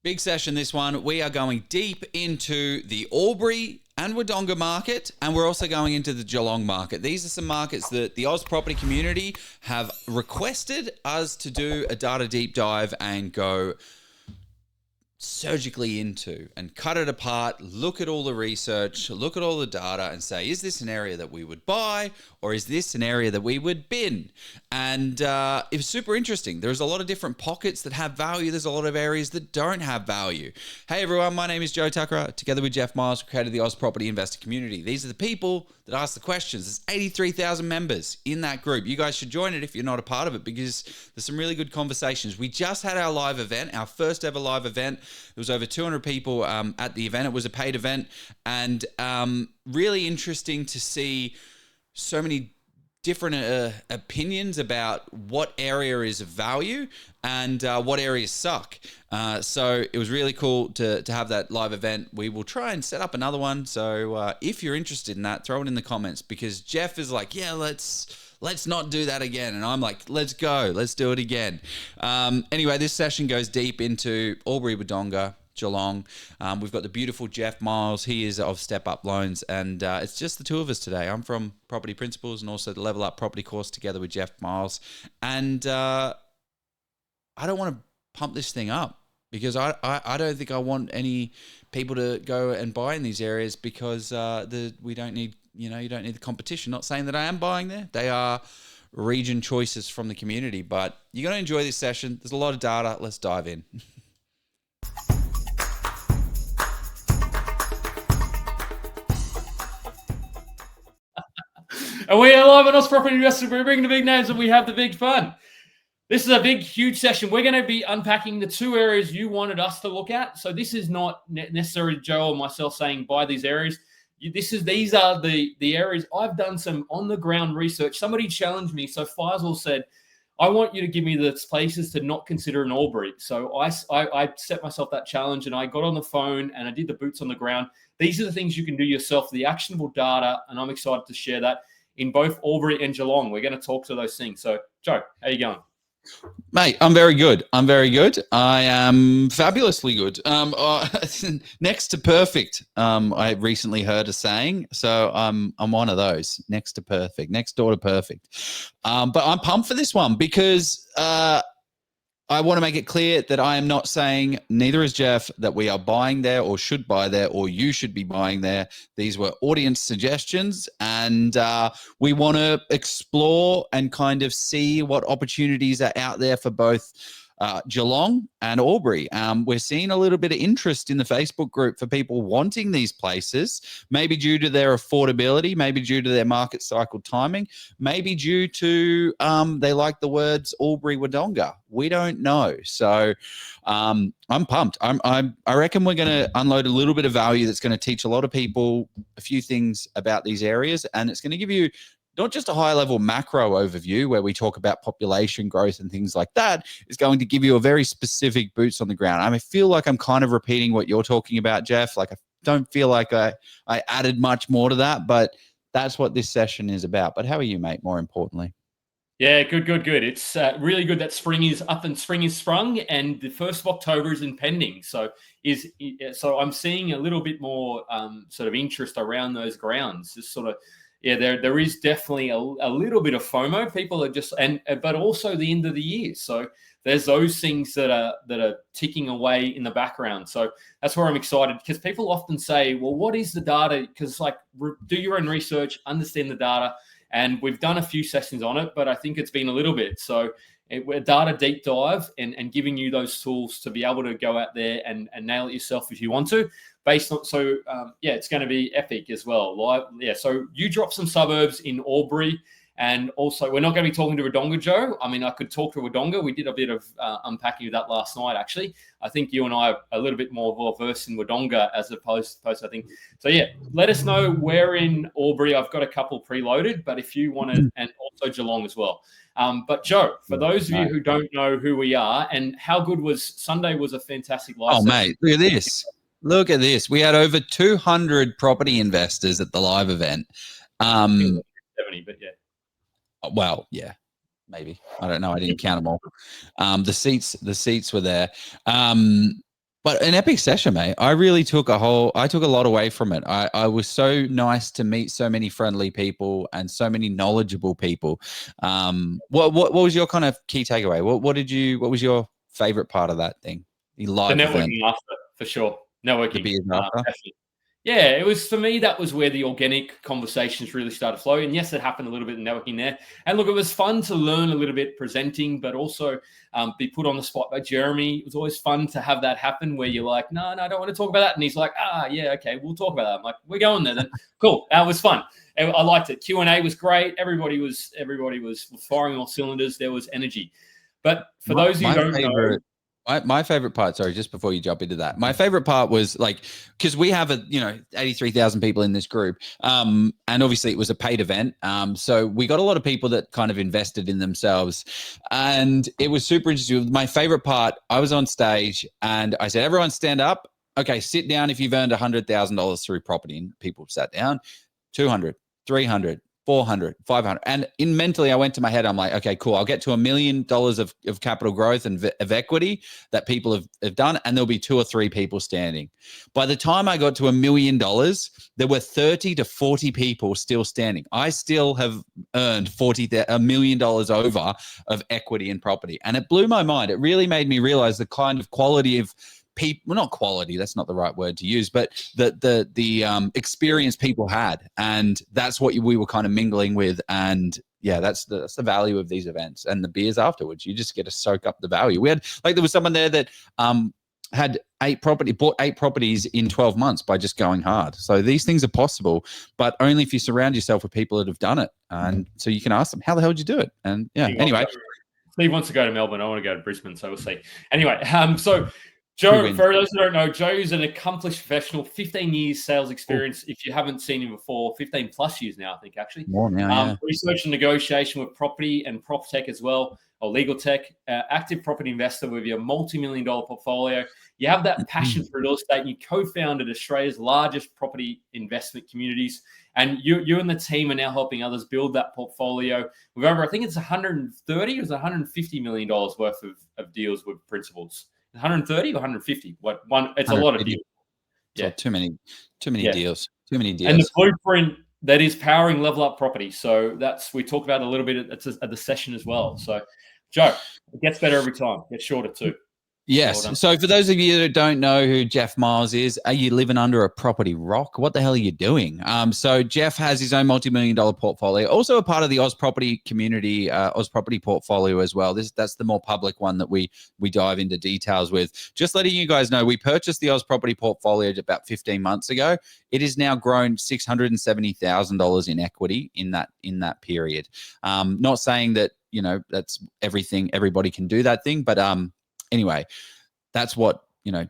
Big session, this one. We are going deep into the Albury and Wodonga market, and we're also going into the Geelong market. These are some markets that the Oz property community have requested us to do a data deep dive and go surgically into and cut it apart, look at all the research, look at all the data and say, is this an area that we would buy or is this an area that we would bin? And it was super interesting. There's a lot of different pockets that have value. There's a lot of areas that don't have value. Hey everyone, my name is Joe Tucker. Together with Jeff Miles, we created the Oz property investor community. These are the people that ask the questions. There's 83,000 members in that group. You guys should join it if you're not a part of it, because there's some really good conversations. We just had our live event, our first ever live event. There was over 200 people at the event. It was a paid event, and really interesting to see so many different opinions about what area is of value and what areas suck. So it was really cool to have that live event. We will try and set up another one. So if you're interested in that, throw it in the comments, because Jeff is like, yeah, let's not do that again. And I'm like, let's go. Let's do it again. Anyway, this session goes deep into Albury, Wodonga, Geelong. We've got the beautiful Jeff Miles. He is of Step Up Loans, and it's just the two of us today. I'm from Property Principles and also the Level Up Property course together with Jeff Miles. And I don't want to pump this thing up, because I don't think I want any people to go and buy in these areas, because we don't need, you don't need the competition. Not saying that I am buying there. They are region choices from the community, but you're going to enjoy this session. There's a lot of data. Let's dive in. And we are live on Oz Property Investor. We're bringing the big names and we have the big fun. This is a big, huge session. We're going to be unpacking the two areas you wanted us to look at. So this is not necessarily Joe or myself saying buy these areas. These are the areas. I've done some on-the-ground research. Somebody challenged me. So Faisal said, I want you to give me the places to not consider in Albury. So I set myself that challenge, and I got on the phone and I did the boots on the ground. These are the things you can do yourself, the actionable data, and I'm excited to share that in both Albury and Geelong. We're going to talk to those things. So, Joe, how you going? Mate, I'm very good. I am fabulously good. Next to perfect. I recently heard a saying, so I'm one of those. Next to perfect, next door to perfect. But I'm pumped for this one, because I want to make it clear that I am not saying, neither is Jeff, that we are buying there or should buy there or you should be buying there. These were audience suggestions, and we want to explore and kind of see what opportunities are out there for both Geelong and Albury. We're seeing a little bit of interest in the Facebook group for people wanting these places, maybe due to their affordability, maybe due to their market cycle timing, maybe due to they like the words Albury, Wodonga. We don't know. So I'm pumped. I reckon we're going to unload a little bit of value that's going to teach a lot of people a few things about these areas, and it's going to give you not just a high-level macro overview where we talk about population growth and things like that. Is going to give you a very specific boots on the ground. I feel like I'm kind of repeating what you're talking about, Jeff. Like, I don't feel like I added much more to that, but that's what this session is about. But how are you, mate, more importantly? Yeah, good. It's really good that spring is up and spring is sprung, and the 1st of October is impending. So I'm seeing a little bit more sort of interest around those grounds. Just sort of, yeah, there is definitely a little bit of FOMO. People are just, but also the end of the year. So there's those things that are ticking away in the background. So that's where I'm excited, because people often say, well, what is the data? Because do your own research, understand the data. And we've done a few sessions on it, but I think it's been a little bit. So we're data deep dive and giving you those tools to be able to go out there and nail it yourself if you want to. Based on, it's going to be epic as well. So you dropped some suburbs in Albury, and also we're not going to be talking to Wodonga, Joe. I mean, I could talk to Wodonga. We did a bit of unpacking of that last night, actually. I think you and I are a little bit more well-versed in Wodonga as opposed, I think. So, yeah, let us know where in Albury. I've got a couple preloaded, but if you want to, and also Geelong as well. But Joe, for those of you who don't know who we are, and how good was Sunday was a fantastic live session. Mate, look at this. Look at this. We had over 200 property investors at the live event. 70, but yeah. Well, yeah, maybe. I don't know. I didn't count them all. The seats were there. But an epic session, mate. I really took a lot away from it. I was so nice to meet so many friendly people and so many knowledgeable people. What was your kind of key takeaway? What was your favorite part of that thing? The The live event, networking after, for sure. the Networking, beers after. definitely. Yeah, it was for me. That was where the organic conversations really started flowing. And yes, it happened a little bit in networking there. And look, it was fun to learn a little bit presenting, but also be put on the spot by Jeremy. It was always fun to have that happen where you're like, no, I don't want to talk about that. And he's like, yeah, okay, we'll talk about that. I'm like, we're going there then. Cool. That was fun. I liked it. Q&A was great. Everybody was firing all cylinders. There was energy. But for those of you who don't know. My favorite part, sorry, just before you jump into that, my favorite part was like, because we have 83,000 people in this group. And obviously it was a paid event. So we got a lot of people that kind of invested in themselves, and it was super interesting. My favorite part, I was on stage and I said, everyone stand up. Okay, sit down if you've earned $100,000 through property. And people sat down. 200, 300, 400, 500. And in mentally, I went to my head, I'm like, okay, cool. I'll get to $1 million of capital growth and of equity that people have done. And there'll be 2 or 3 people standing. By the time I got to $1 million, there were 30 to 40 people still standing. I still have earned $1 million over of equity in property. And it blew my mind. It really made me realize the kind of quality of people, well, not quality, that's not the right word to use, but the experience people had. And that's what we were kind of mingling with. And yeah, that's the value of these events and the beers afterwards. You just get to soak up the value. We had, like, there was someone there that bought 8 properties in 12 months by just going hard. So these things are possible, but only if you surround yourself with people that have done it. And so you can ask them, how the hell did you do it? And yeah, anyway. Steve wants to go to Melbourne. I want to go to Brisbane, so we'll see. Anyway, so Joe, for those who don't know, Joe's an accomplished professional, 15 years sales experience. If you haven't seen him before, 15 plus years now, I think, actually. More now, yeah. Research and negotiation with property and prop tech as well, or legal tech. Active property investor with your multi-million-dollar portfolio. You have that passion for real estate. And you co-founded Australia's largest property investment communities. And you and the team are now helping others build that portfolio with over, I think it's 130 or is it $150 million worth of deals with principals. 130 or 150? What one? It's a lot of deals. Yeah, too many deals. Too many deals. And the blueprint that is powering Level Up Property. So we talked about a little bit at the session as well. So, Joe, it gets better every time. It gets shorter too. Yes. Well, so for those of you that don't know who Jeff Miles is, are you living under a property rock? What the hell are you doing? So Jeff has his own multi-million-dollar portfolio, also a part of the Oz Property community, Oz Property portfolio as well. That's the more public one that we dive into details with. Just letting you guys know, we purchased the Oz Property portfolio about 15 months ago. It has now grown $670,000 in equity in that period. Not saying that that's everything. Everybody can do that thing, but anyway, that's what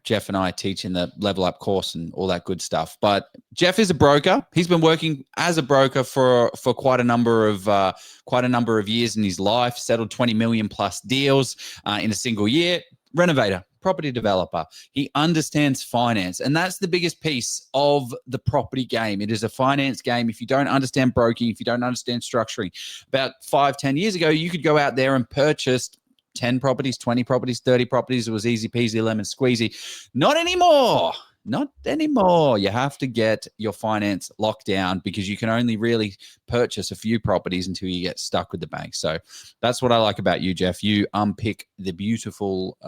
Jeff and I teach in the Level Up course and all that good stuff. But Jeff is a broker. He's been working as a broker for quite a number of years in his life. Settled 20 million plus deals in a single year. Renovator, property developer. He understands finance, and that's the biggest piece of the property game. It is a finance game. If you don't understand broking, if you don't understand structuring, about 5-10 years ago, you could go out there and purchase 10 properties, 20 properties, 30 properties. It was easy peasy, lemon squeezy. Not anymore. Not anymore. You have to get your finance locked down because you can only really purchase a few properties until you get stuck with the bank. So that's what I like about you, Jeff. You unpick the beautiful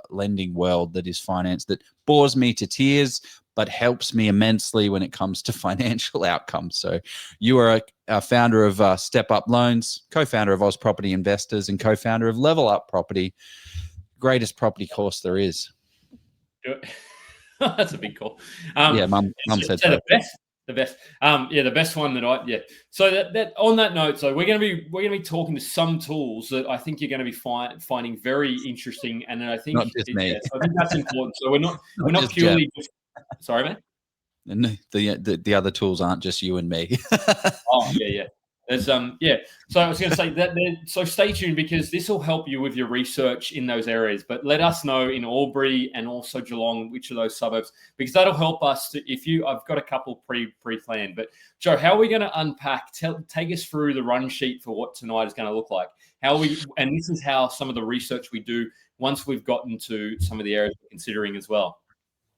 lending world that is finance that bores me to tears, but helps me immensely when it comes to financial outcomes. So you are a founder of Step Up Loans, co-founder of Oz Property Investors, and co-founder of Level Up Property. Greatest property course there is. That's a big call. Yeah, mum said so. The best. The best one So that on that note, so we're going to be talking to some tools that I think you're going to be finding very interesting, and I think not just me. So I think that's important. So we're not purely. Sorry, man. And the other tools aren't just you and me. Oh yeah. There's So I was going to say that. So stay tuned because this will help you with your research in those areas. But let us know in Albury and also Geelong which of those suburbs, because that'll help us. I've got a couple pre-planned. But Joe, how are we going to unpack? Take us through the run sheet for what tonight is going to look like. And this is how some of the research we do once we've gotten to some of the areas we're considering as well.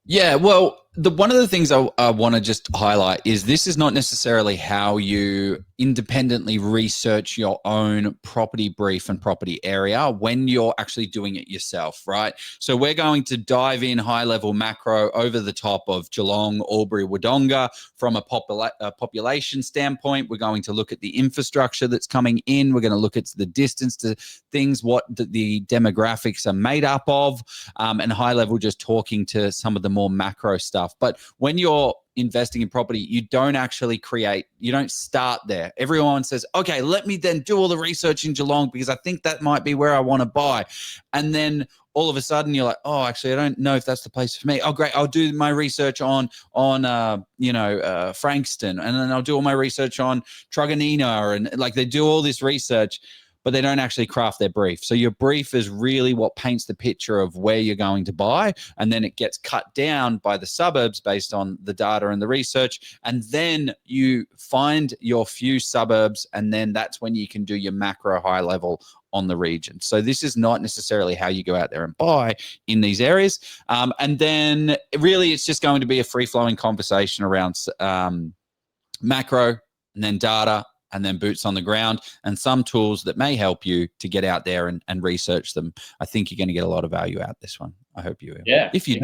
Yeah, well, one of the things I want to just highlight is this is not necessarily how you independently research your own property brief and property area when you're actually doing it yourself, right? So we're going to dive in high-level macro over the top of Geelong, Albury, Wodonga from a population standpoint. We're going to look at the infrastructure that's coming in. We're going to look at the distance to things, what the demographics are made up of, and high-level just talking to some of the more macro stuff. But when you're investing in property, you don't actually you don't start there. Everyone says, okay, let me then do all the research in Geelong because I think that might be where I want to buy. And then all of a sudden you're like, oh, actually, I don't know if that's the place for me. Oh, great. I'll do my research on Frankston, and then I'll do all my research on Truganina. And like they do all this research, but they don't actually craft their brief. So your brief is really what paints the picture of where you're going to buy. And then it gets cut down by the suburbs based on the data and the research. And then you find your few suburbs, and then that's when you can do your macro high level on the region. So this is not necessarily how you go out there and buy in these areas. And then really it's just going to be a free-flowing conversation around macro and then data, and then boots on the ground and some tools that may help you to get out there and research them. I think you're going to get a lot of value out of this one. I hope you will. Yeah, if you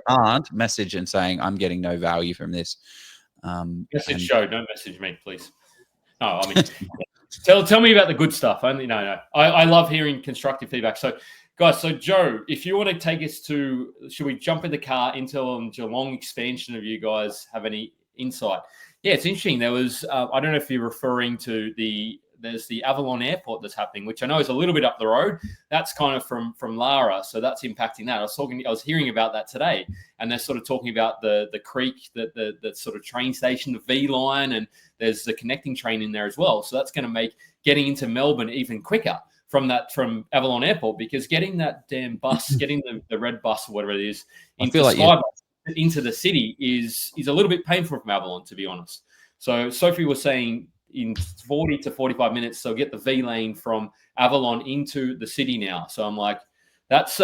aren't, message and saying, I'm getting no value from this. Message show, don't message me, please. No, I mean, tell me about the good stuff. I love hearing constructive feedback. So, guys, so Joe, if you want to take us to, should we jump in the car into Geelong expansion? Of you guys have any insight? Yeah, it's interesting. There was, I don't know if you're referring to there's the Avalon Airport that's happening, which I know is a little bit up the road. That's kind of from Lara, so that's impacting that. I was hearing about that today, and they're sort of talking about the creek, the sort of train station, the V line, and there's the connecting train in there as well. So that's going to make getting into Melbourne even quicker from Avalon Airport, because getting that damn bus, getting the red bus or whatever it is, into the city is a little bit painful from Avalon, to be honest. So Sophie was saying in 40 to 45 minutes, so get the V lane from Avalon into the city now. So I'm like, that's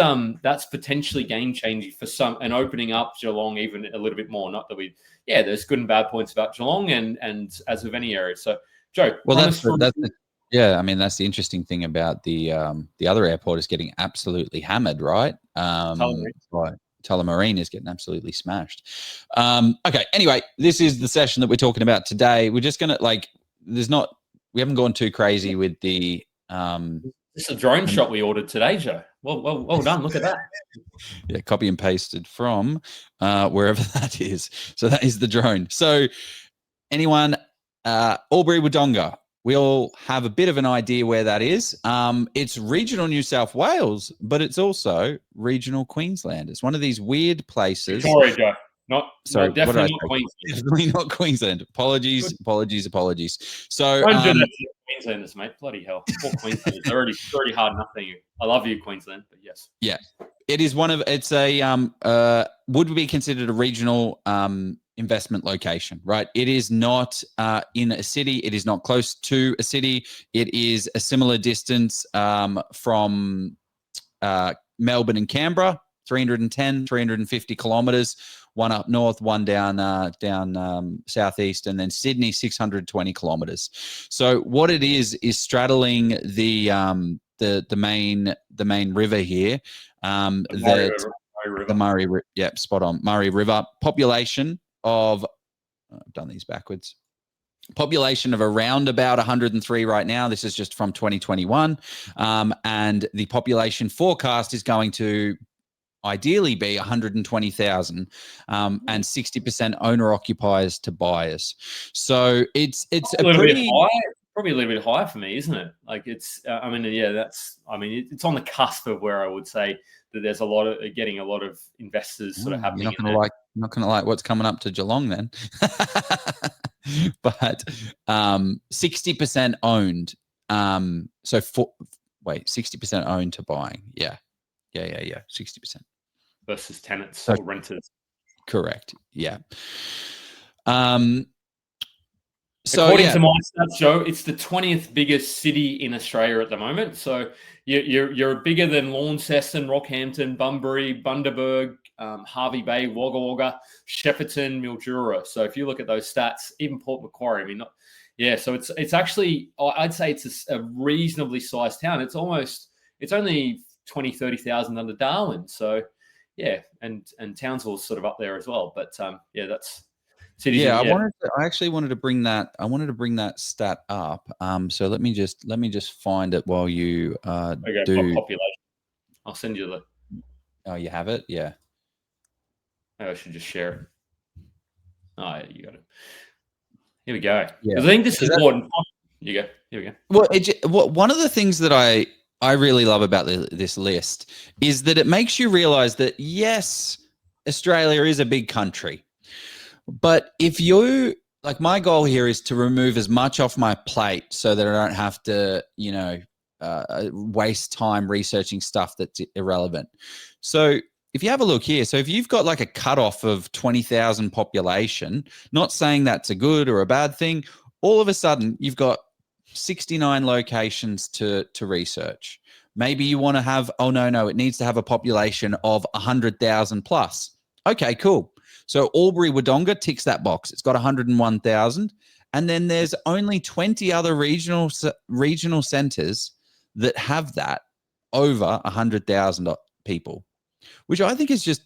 potentially game changing for some, and opening up Geelong even a little bit more. Not that there's good and bad points about Geelong and as with any area. So Joe, that's the interesting thing about the other airport is getting absolutely hammered, right? Tullamarine is getting absolutely smashed. Okay, anyway, this is the session that we're talking about today. We're just gonna we haven't gone too crazy with the this is a drone shot we ordered today, Joe. Well done. Look at that. Yeah, copy and pasted from wherever that is. So that is the drone. So anyone, Albury, Wodonga, we all have a bit of an idea where that is. It's regional New South Wales, but it's also regional Queensland. It's one of these weird places. Victoria, Joe. Definitely not Queensland. Definitely not Queensland. Apologies. So don't do that to Queenslanders, mate. Bloody hell. Poor Queenslanders. They're already hard enough for you. I love you, Queensland, but yes. Yeah. It is it's would be considered a regional investment location, right? It is not in a city. It is not close to a city. It is a similar distance from Melbourne and Canberra, 350 kilometers, one up north, one down southeast, and then Sydney, 620 kilometers. So what it is straddling the main river here. The Murray River. Yeah, spot on. Murray River. Population of, I've done these backwards. Population of around about 103 right now. This is just from 2021. And the population forecast is going to ideally be 120,000 and 60% owner occupiers to buyers. So it's a little pretty bit high. Probably a little bit high for me, isn't it? Like it's, it's on the cusp of where I would say that there's getting a lot of investors sort of happening. You're not going to like what's coming up to Geelong then. But 60% owned. 60% owned to buying. Yeah. 60%. Versus tenants or renters. Correct. Yeah. So, according to my stats, Joe, it's the 20th biggest city in Australia at the moment. So you're bigger than Launceston, Rockhampton, Bunbury, Bundaberg, Hervey Bay, Wagga Wagga, Shepparton, Mildura. So if you look at those stats, even Port Macquarie, I mean, so it's actually, I'd say it's a reasonably sized town. It's only 20, 30,000 under Darwin. So yeah, and Townsville's sort of up there as well. But that's cities. Yeah, I actually wanted to bring that. I wanted to bring that stat up. So let me just find it while you do population. I'll send you the. Oh, you have it? Yeah. I should just share it. Oh, yeah, you got it. Here we go. Yeah. I think this is important. You go. Here we go. Well, one of the things that I really love about this list is that it makes you realize that, yes, Australia is a big country. But if you, like, my goal here is to remove as much off my plate so that I don't have to, waste time researching stuff that's irrelevant. So if you have a look here, so if you've got like a cutoff of 20,000 population, not saying that's a good or a bad thing, all of a sudden you've got 69 locations to research. Maybe you want to have, it needs to have a population of 100,000 plus. Okay, cool. So Albury Wodonga ticks that box. It's got 101,000. And then there's only 20 other regional centres that have that over 100,000 people, which I think is just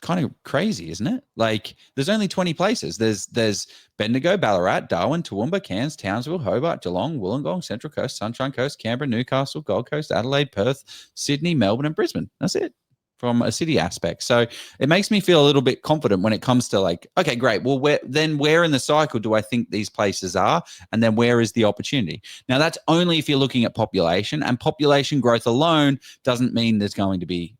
kind of crazy, isn't it? Like, there's only 20 places. There's Bendigo, Ballarat, Darwin, Toowoomba, Cairns, Townsville, Hobart, Geelong, Wollongong, Central Coast, Sunshine Coast, Canberra, Newcastle, Gold Coast, Adelaide, Perth, Sydney, Melbourne, and Brisbane. That's it from a city aspect. So it makes me feel a little bit confident when it comes to like, okay, great. Well, where in the cycle do I think these places are? And then where is the opportunity? Now, that's only if you're looking at population, and population growth alone doesn't mean there's going to be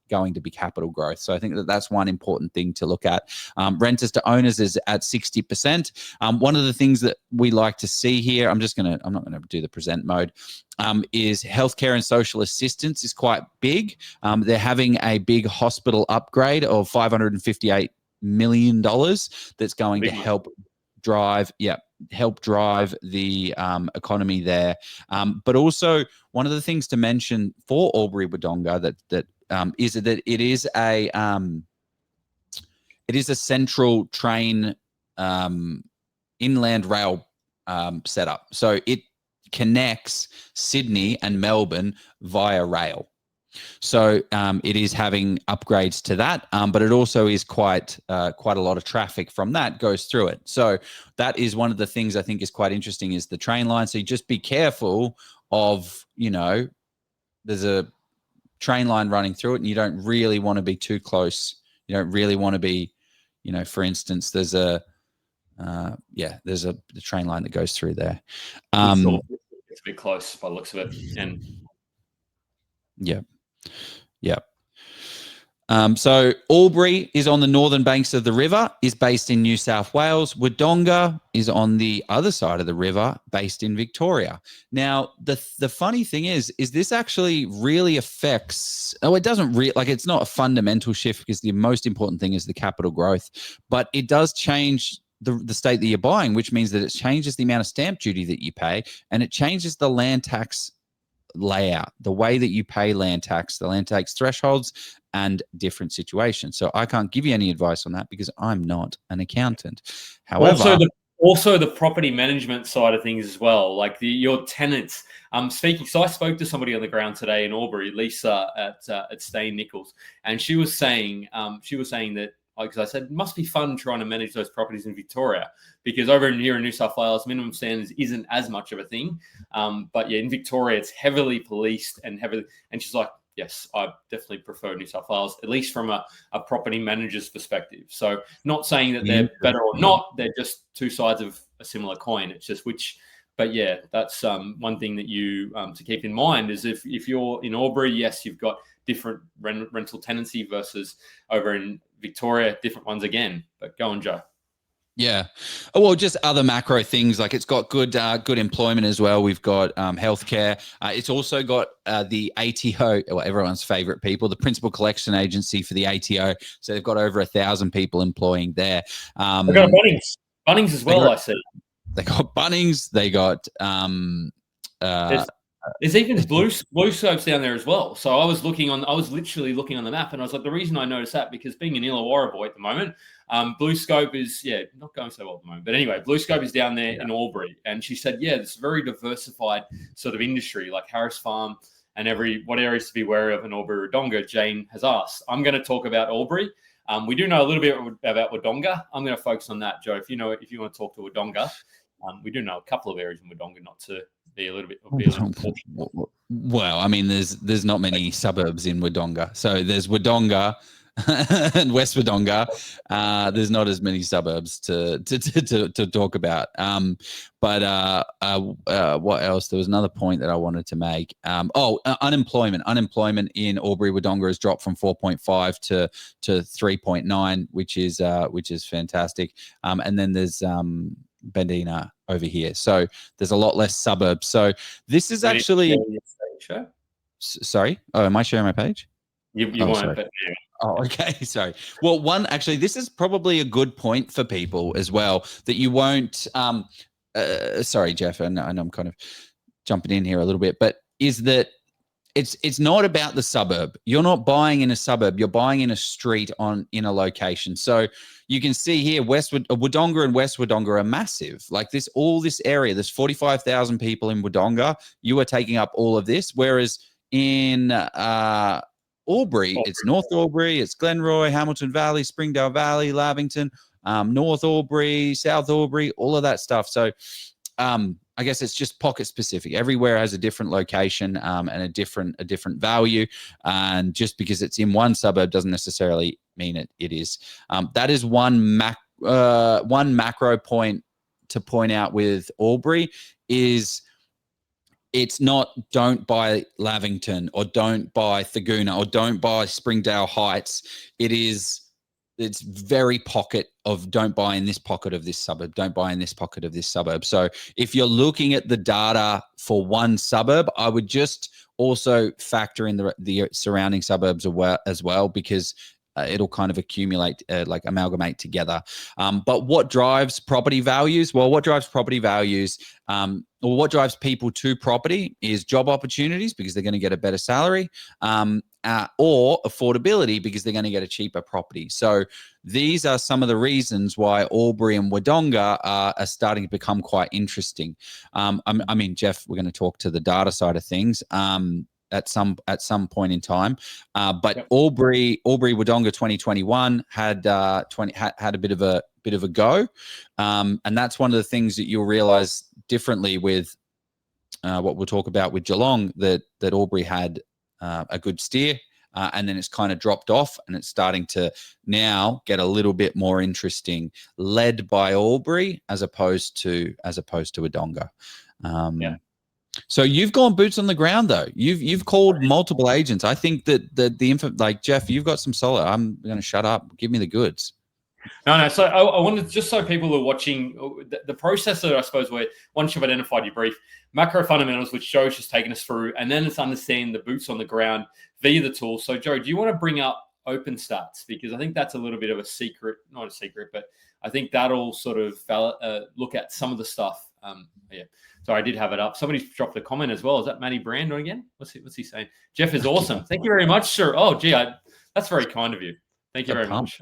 capital growth. So I think that's one important thing to look at. Renters to owners is at 60%. One of the things that we like to see here, I'm not going to do the present mode, is healthcare and social assistance is quite big. They're having a big hospital upgrade of $558 million that's going to help drive the economy there. But also, one of the things to mention for Albury Wodonga is that it is a central train inland rail setup. So it connects Sydney and Melbourne via rail. So it is having upgrades to that, but it also is quite a lot of traffic from that goes through it. So that is one of the things I think is quite interesting is the train line. So you just be careful of, there's a train line running through it and you don't really want to be too close. You don't really want to be, for instance, there's the train line that goes through there. It's a bit close by the looks of it. And yeah. So Albury is on the northern banks of the river, is based in New South Wales. Wodonga is on the other side of the river, based in Victoria. Now, the funny thing is this actually really affects, it doesn't it's not a fundamental shift because the most important thing is the capital growth, but it does change the state that you're buying, which means that it changes the amount of stamp duty that you pay, and it changes the land tax layout, the way that you pay land tax, the land tax thresholds, and different situations. So I can't give you any advice on that because I'm not an accountant. However, also the property management side of things as well, like your tenants. So I spoke to somebody on the ground today in Albury, Lisa at Stain Nichols, and she was saying that, because I said, it must be fun trying to manage those properties in Victoria, because over here in New South Wales, minimum standards isn't as much of a thing. But yeah, in Victoria, it's heavily policed and she's like, yes, I definitely prefer New South Wales, at least from a property manager's perspective. So not saying that they're better or not, they're just two sides of a similar coin. It's just but yeah, that's one thing that you to keep in mind is if you're in Albury, yes, you've got different rental tenancy versus over in Victoria, different ones again. But go on, Joe. Yeah. Well, just other macro things, like it's got good employment as well. We've got healthcare. It's also got the ATO, everyone's favorite people, the principal collection agency for the ATO. So they've got over 1,000 people employing there. They've got Bunnings as well, I see. Bunnings, they got there's even blue scopes down there as well. So I was literally looking on the map, and I was like, the reason I noticed that because being an Illawarra boy at the moment, blue scope is not going so well at the moment. But anyway, blue scope is down there in Albury, and she said, it's a very diversified sort of industry, like Harris Farm and what areas to be wary of in Albury Wodonga. Jane has asked. I'm going to talk about Albury. We do know a little bit about Wodonga. I'm going to focus on that, Joe. If you want to talk to Wodonga, we do know a couple of areas in Wodonga, not to be a little bit. Well, I mean, there's not many suburbs in Wodonga, so there's Wodonga and West Wodonga. There's not as many suburbs to talk about. But what else? There was another point that I wanted to make. Unemployment. Unemployment in Albury Wodonga has dropped from 4.5 to 3.9, which is fantastic. And then there's Bendina over here, so there's a lot less suburbs. So this is actually sorry. Oh, am I sharing my page? You won't, but yeah. Oh, okay. Sorry. Well, this is probably a good point for people as well, that you won't sorry, Jeff, and I'm kind of jumping in here a little bit, but is that it's not about the suburb. You're not buying in a suburb. You're buying in a street in a location. So you can see here, Wodonga and West Wodonga are massive. Like this area, there's 45,000 people in Wodonga. You are taking up all of this, whereas in Albury, it's North Albury, it's Glenroy, Hamilton Valley, Springdale Valley, Lavington, North Albury, South Albury, all of that stuff. So I guess it's just pocket specific. Everywhere has a different location and a different value. And just because it's in one suburb doesn't necessarily mean it is. That is one macro point to point out with Albury is it's not don't buy Lavington or don't buy Thaguna or don't buy Springdale Heights. It's very pocket of don't buy in this pocket of this suburb, don't buy in this pocket of this suburb. So if you're looking at the data for one suburb, I would just also factor in the surrounding suburbs as well, because it'll kind of accumulate, amalgamate together. But what drives property values? Well, what drives property values or what drives people to property is job opportunities, because they're going to get a better salary, or affordability, because they're going to get a cheaper property. So these are some of the reasons why Albury and Wodonga are starting to become quite interesting. I mean, Jeff, we're going to talk to the data side of things at some point in time. But yep. Albury Wodonga 2021 had a bit of a go, and that's one of the things that you'll realize differently with what we'll talk about with Geelong, that Albury had a good steer, and then it's kind of dropped off, and it's starting to now get a little bit more interesting, led by Albury as opposed to Wodonga. Yeah. So you've gone boots on the ground, though. You've called multiple agents. I think that the info, like Jeff, you've got some solid. I'm going to shut up. Give me the goods. No. So I wanted, just so people are watching, the process that I suppose where once you've identified your brief, macro fundamentals, which Joe's just taken us through, and then it's understanding the boots on the ground via the tool. So Joe, do you want to bring up OpenStats? Because I think that's a little bit of a secret, not a secret, but I think that'll sort of look at some of the stuff. Yeah. So I did have it up. Somebody dropped a comment as well. Is that Matty Brando again? What's he saying? Jeff is awesome. Thank you very much, sir. Oh, gee, that's very kind of you. Thank you very much.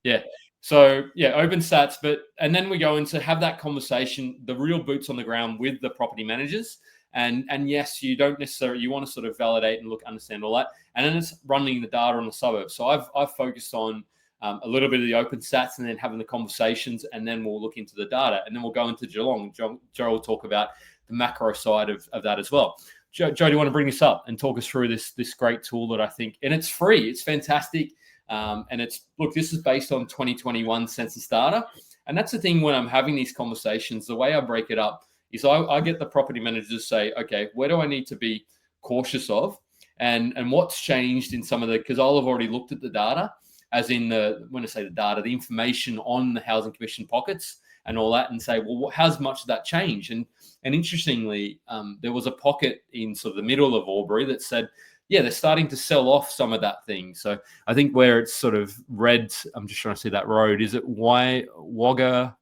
Yeah. So yeah, OpenStats, and then we go into have that conversation, the real boots on the ground with the property managers. And yes, you don't necessarily, you want to sort of validate and understand all that. And then it's running the data on the suburbs. So I've focused on a little bit of the OpenStats and then having the conversations, and then we'll look into the data, and then we'll go into Geelong. Joe will talk about the macro side of that as well. Joe, do you want to bring this up and talk us through this great tool that I think, and it's free, it's fantastic. And this is based on 2021 census data. And that's the thing when I'm having these conversations, the way I break it up is I get the property managers to say, okay, where do I need to be cautious of? And what's changed in some of because I'll have already looked at the data, as in when I say the data, the information on the Housing Commission pockets and all that, and say, well, how's much of that changed? And interestingly, there was a pocket in sort of the middle of Albury that said they're starting to sell off some of that thing. So I think where it's sort of red, I'm just trying to see that road. Is it Wodonga?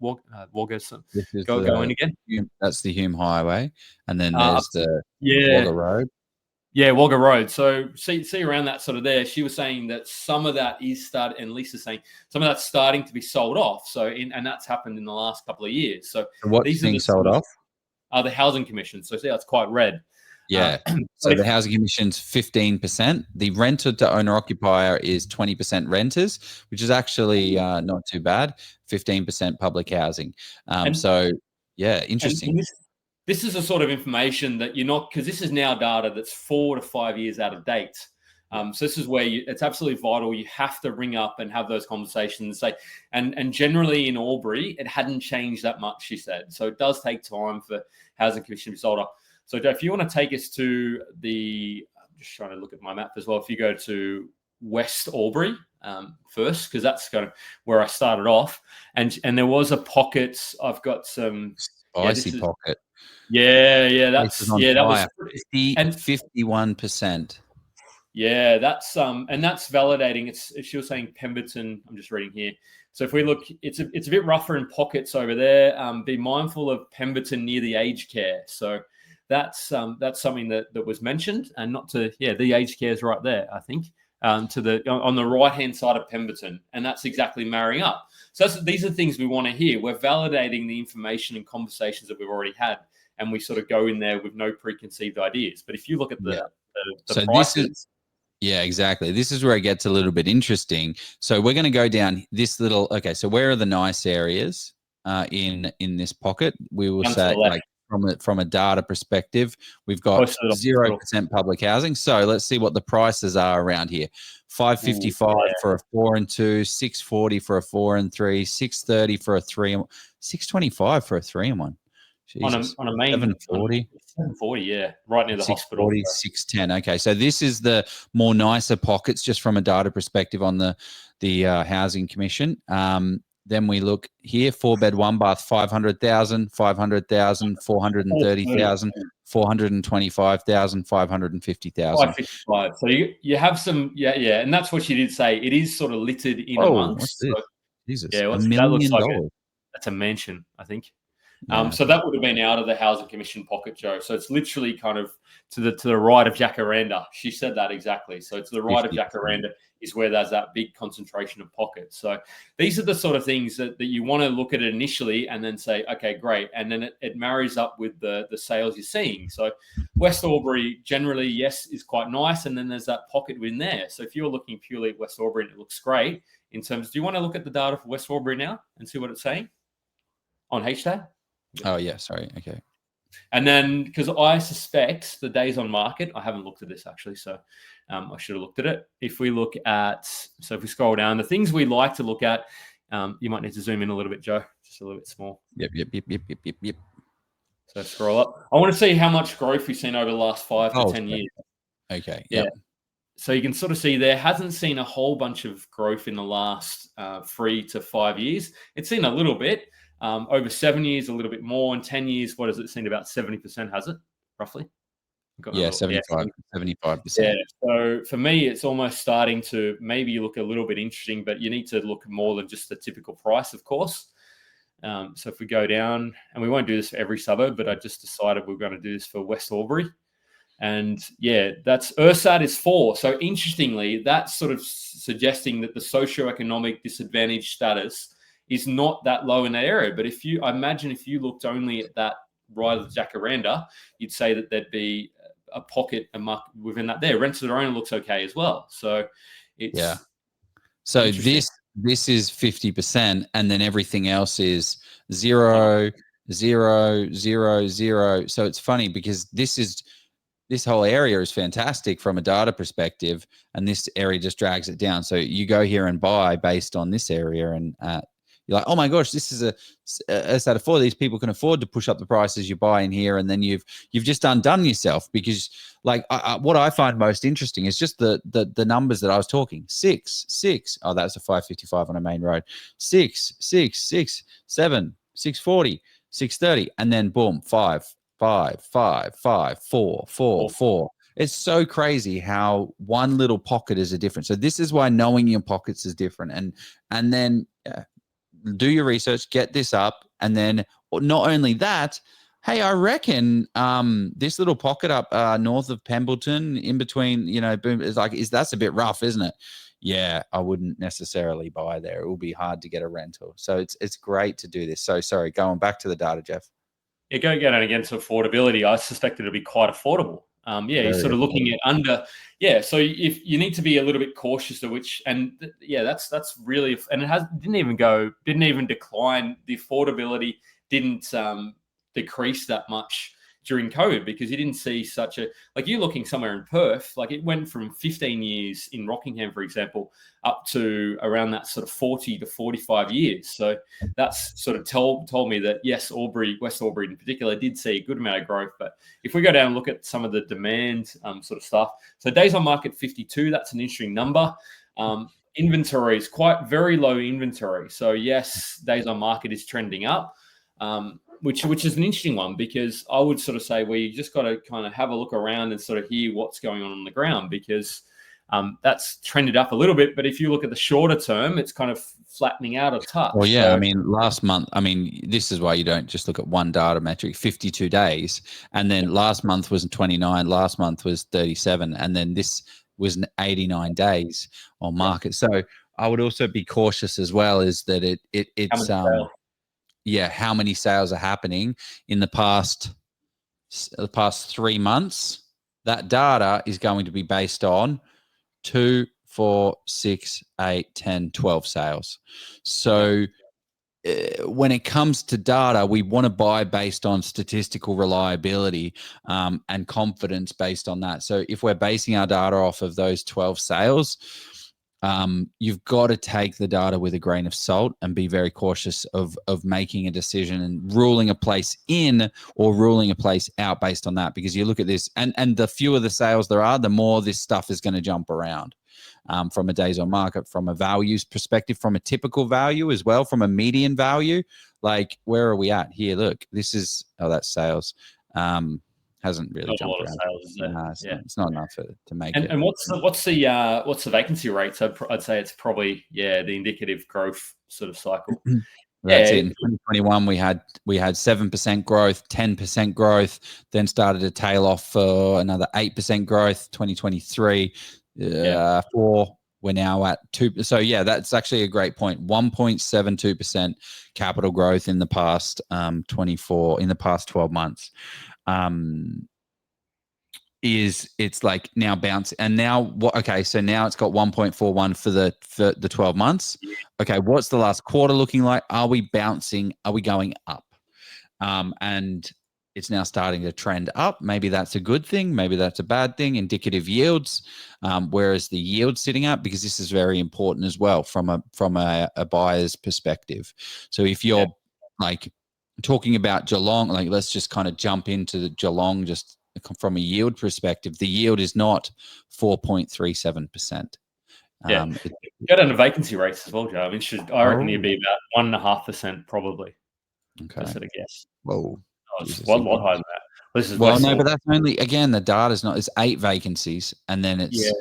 This is Going again? that's the Hume Highway, and then Uh, there's the yeah. Wagga Road. Yeah, Wagga Road. So see around that sort of there. She was saying that some of that is and Lisa's saying some of that's starting to be sold off. So and that's happened in the last couple of years. So What's these being are sold off? The housing commission. So see, that's quite red. Yeah. So the housing commission's 15%. The renter to owner occupier is 20% renters, which is actually not too bad. 15% public housing. So yeah, interesting. And this is the sort of information that you're not, because this is now data that's 4 to 5 years out of date. So this is where it's absolutely vital. You have to ring up and have those conversations and say, and generally in Albury, it hadn't changed that much, she said. So it does take time for housing commission to be sold up. So if you want to take us to I'm just trying to look at my map as well. If you go to West Albury first, because that's kind of where I started off, and there was a pocket. I've got some spicy pocket. Yeah, that was 51%. Yeah, that's and that's validating. She was saying Pemberton. I'm just reading here. So if we look, it's a bit rougher in pockets over there. Be mindful of Pemberton near the aged care. So that's something that was mentioned, and not to the aged care is right there, I think, to on the right hand side of Pemberton, and that's exactly marrying up. So these are things we want to hear. We're validating the information and conversations that we've already had, and we sort of go in there with no preconceived ideas. But if you look at the prices. Yeah, exactly. This is where it gets a little bit interesting. So we're going to go down this little. Okay, so where are the nice areas in this pocket? We will say, like, from a data perspective, we've got 0% public housing. So let's see what the prices are around here. $555 for a 4 and 2, $640 for a 4 and 3, $630 for a 3, $625 for a 3 and 1. Jesus. On a main 740. 740, yeah, right near the hospital. 610. Okay, so this is the more nicer pockets, just from a data perspective on the housing commission. Then we look here: 4-bed, 1-bath, 500,000, 500,000, 430,000, 425,000, 550,000. 555. So you have some, and that's what she did say. It is sort of littered in amongst. So, Jesus, yeah, $1 million. That looks like that's a mansion, I think. So that would have been out of the housing commission pocket, Joe. So it's literally kind of to the right of Jacaranda. She said that exactly. So to the right 50%. Of Jacaranda is where there's that big concentration of pockets. So these are the sort of things that you want to look at it initially and then say, okay, great. And then it marries up with the sales you're seeing. So West Albury generally, yes, is quite nice. And then there's that pocket within there. So if you're looking purely at West Albury and it looks great in terms, do you want to look at the data for West Albury now and see what it's saying on HTAG? Oh, yeah. Sorry. Okay. And then, because I suspect the days on market, I haven't looked at this actually, so I should have looked at it. If we look at, so if we scroll down, the things we like to look at, you might need to zoom in a little bit, Joe, just a little bit small. Yep. So scroll up. I want to see how much growth we've seen over the last 5 to 10 years. Okay. Yeah. So you can sort of see there hasn't seen a whole bunch of growth in the last 3 to 5 years. It's seen a little bit. Over 7 years, a little bit more. In 10 years, what has it seen? About 70%, has it, roughly? 75%. Yeah, so for me, it's almost starting to maybe look a little bit interesting, but you need to look more than just the typical price, of course. So if we go down, and we won't do this for every suburb, but I just decided we're going to do this for West Albury. And yeah, that's URSAT is 4. So interestingly, that's sort of suggesting that the socioeconomic disadvantage status is not that low in that area. But I imagine if you looked only at that right of the Jacaranda, you'd say that there'd be a pocket within that there. Rent to their own looks okay as well. So it's So this is 50%, and then everything else is 0, 0, 0, 0. So it's funny because this whole area is fantastic from a data perspective, and this area just drags it down. So you go here and buy based on this area, and you're like, oh my gosh, this is a 4. These people can afford to push up the prices you buy in here, and then you've just undone yourself because, like, what I find most interesting is just the numbers that I was talking. 6. Oh, that's a 555 on a main road. 6, 6, 6, 7, 640, 630, and then boom, 5, 5, 5, 5, 4, 4, 4. It's so crazy how one little pocket is a difference. So this is why knowing your pockets is different, and then do your research, get this up, and then not only that, hey, I reckon this little pocket up north of Pembleton, in between, that's a bit rough, isn't it? Yeah, I wouldn't necessarily buy there. It will be hard to get a rental. So it's great to do this. So sorry, going back to the data, Jeff. Yeah, go again and against affordability. I suspect it'll be quite affordable. You're sort of looking at under. Yeah, so if you need to be a little bit cautious of which, and that's really, and it didn't even decline. The affordability didn't decrease that much during COVID, because you didn't see such a, like, you're looking somewhere in Perth, like it went from 15 years in Rockingham, for example, up to around that sort of 40 to 45 years. So that's sort of told me that, yes, West Albury in particular did see a good amount of growth. But if we go down and look at some of the demand sort of stuff, so days on market 52, that's an interesting number. Inventory is quite very low inventory. So yes, days on market is trending up. Which is an interesting one, because I would sort of say, well, you just got to kind of have a look around and sort of hear what's going on the ground, because that's trended up a little bit. But if you look at the shorter term, it's kind of flattening out a touch. Well, yeah, so, last month, this is why you don't just look at one data metric, 52 days. And then last month was 29, last month was 37. And then this was 89 days on market. So I would also be cautious as well, is that it's how many sales are happening in the past 3 months. That data is going to be based on 2, 4, 6, 8, 10, 12 sales. So when it comes to data, we want to buy based on statistical reliability and confidence based on that. So if we're basing our data off of those 12 sales, you've got to take the data with a grain of salt and be very cautious of making a decision and ruling a place in or ruling a place out based on that. Because you look at this, and the fewer the sales there are, the more this stuff is going to jump around. From a days on market, from a values perspective, from a typical value as well, from a median value. Like, where are we at here? Look, this is, that's sales. Hasn't really jumped around. Sales, it's not enough to make it. And what's the vacancy rate? So I'd say it's probably the indicative growth sort of cycle. That's it. In 2021, we had 7% growth, 10% growth, then started to tail off for another 8% growth. 2023, 4. We're now at 2. So that's actually a great point. 1.72% capital growth in the past 12 months. It's like now bounce, and now what? Okay, so now it's got 1.41 for the 12 months. Okay, what's the last quarter looking like? Are we bouncing? Are we going up? And it's now starting to trend up. Maybe that's a good thing. Maybe that's a bad thing. Indicative yields, whereas the yield's sitting up, because this is very important as well from a buyer's perspective. So if you're like talking about Geelong, like let's just kind of jump into the Geelong just from a yield perspective. The yield is not 4.37%. Go down to vacancy rates as well, Joe. I reckon it'd be about 1.5% probably. Okay. Just at a guess. Whoa. It's a lot higher than that. This is but that's only, again, the data's not, it's 8 vacancies, and then it's,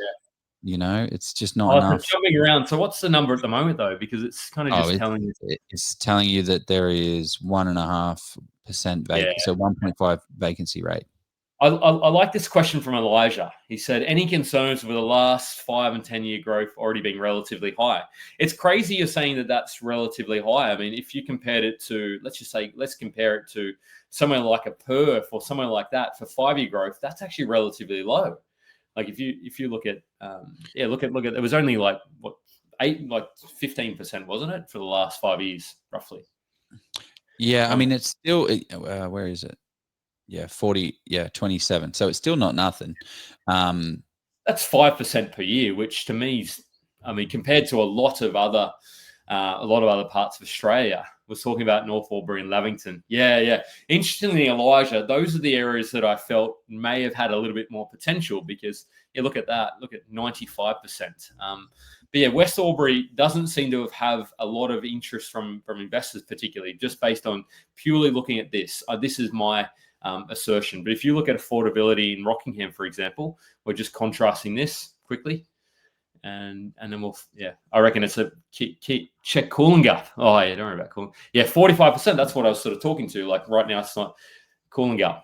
it's just not enough. It's jumping around. So what's the number at the moment though? Because it's kind of just telling you. It's telling you that there is 1.5% vacancy, so 1.5 vacancy rate. I like this question from Elijah. He said, any concerns with the last 5 and 10 year growth already being relatively high? It's crazy you're saying that that's relatively high. If you compared it to, let's compare it to somewhere like a Perth or somewhere like that for 5-year growth, that's actually relatively low. Like if you look at, look at, it was only like 15%, wasn't it, for the last 5 years, roughly? Yeah. It's still, where is it? 40, 27. So it's still not nothing. That's 5% per year, which to me is, compared to a lot of other parts of Australia. We're talking about North Albury and Lavington. Interestingly, Elijah, those are the areas that I felt may have had a little bit more potential, because look at that. Look at 95%. But West Albury doesn't seem to have a lot of interest from investors, particularly just based on purely looking at this. This is my assertion. But if you look at affordability in Rockingham, for example, we're just contrasting this quickly. And then I reckon it's a check Coolangatta. Oh yeah, don't worry about Coolangatta. Yeah, 45%. That's what I was sort of talking to. Like right now, it's not Coolangatta.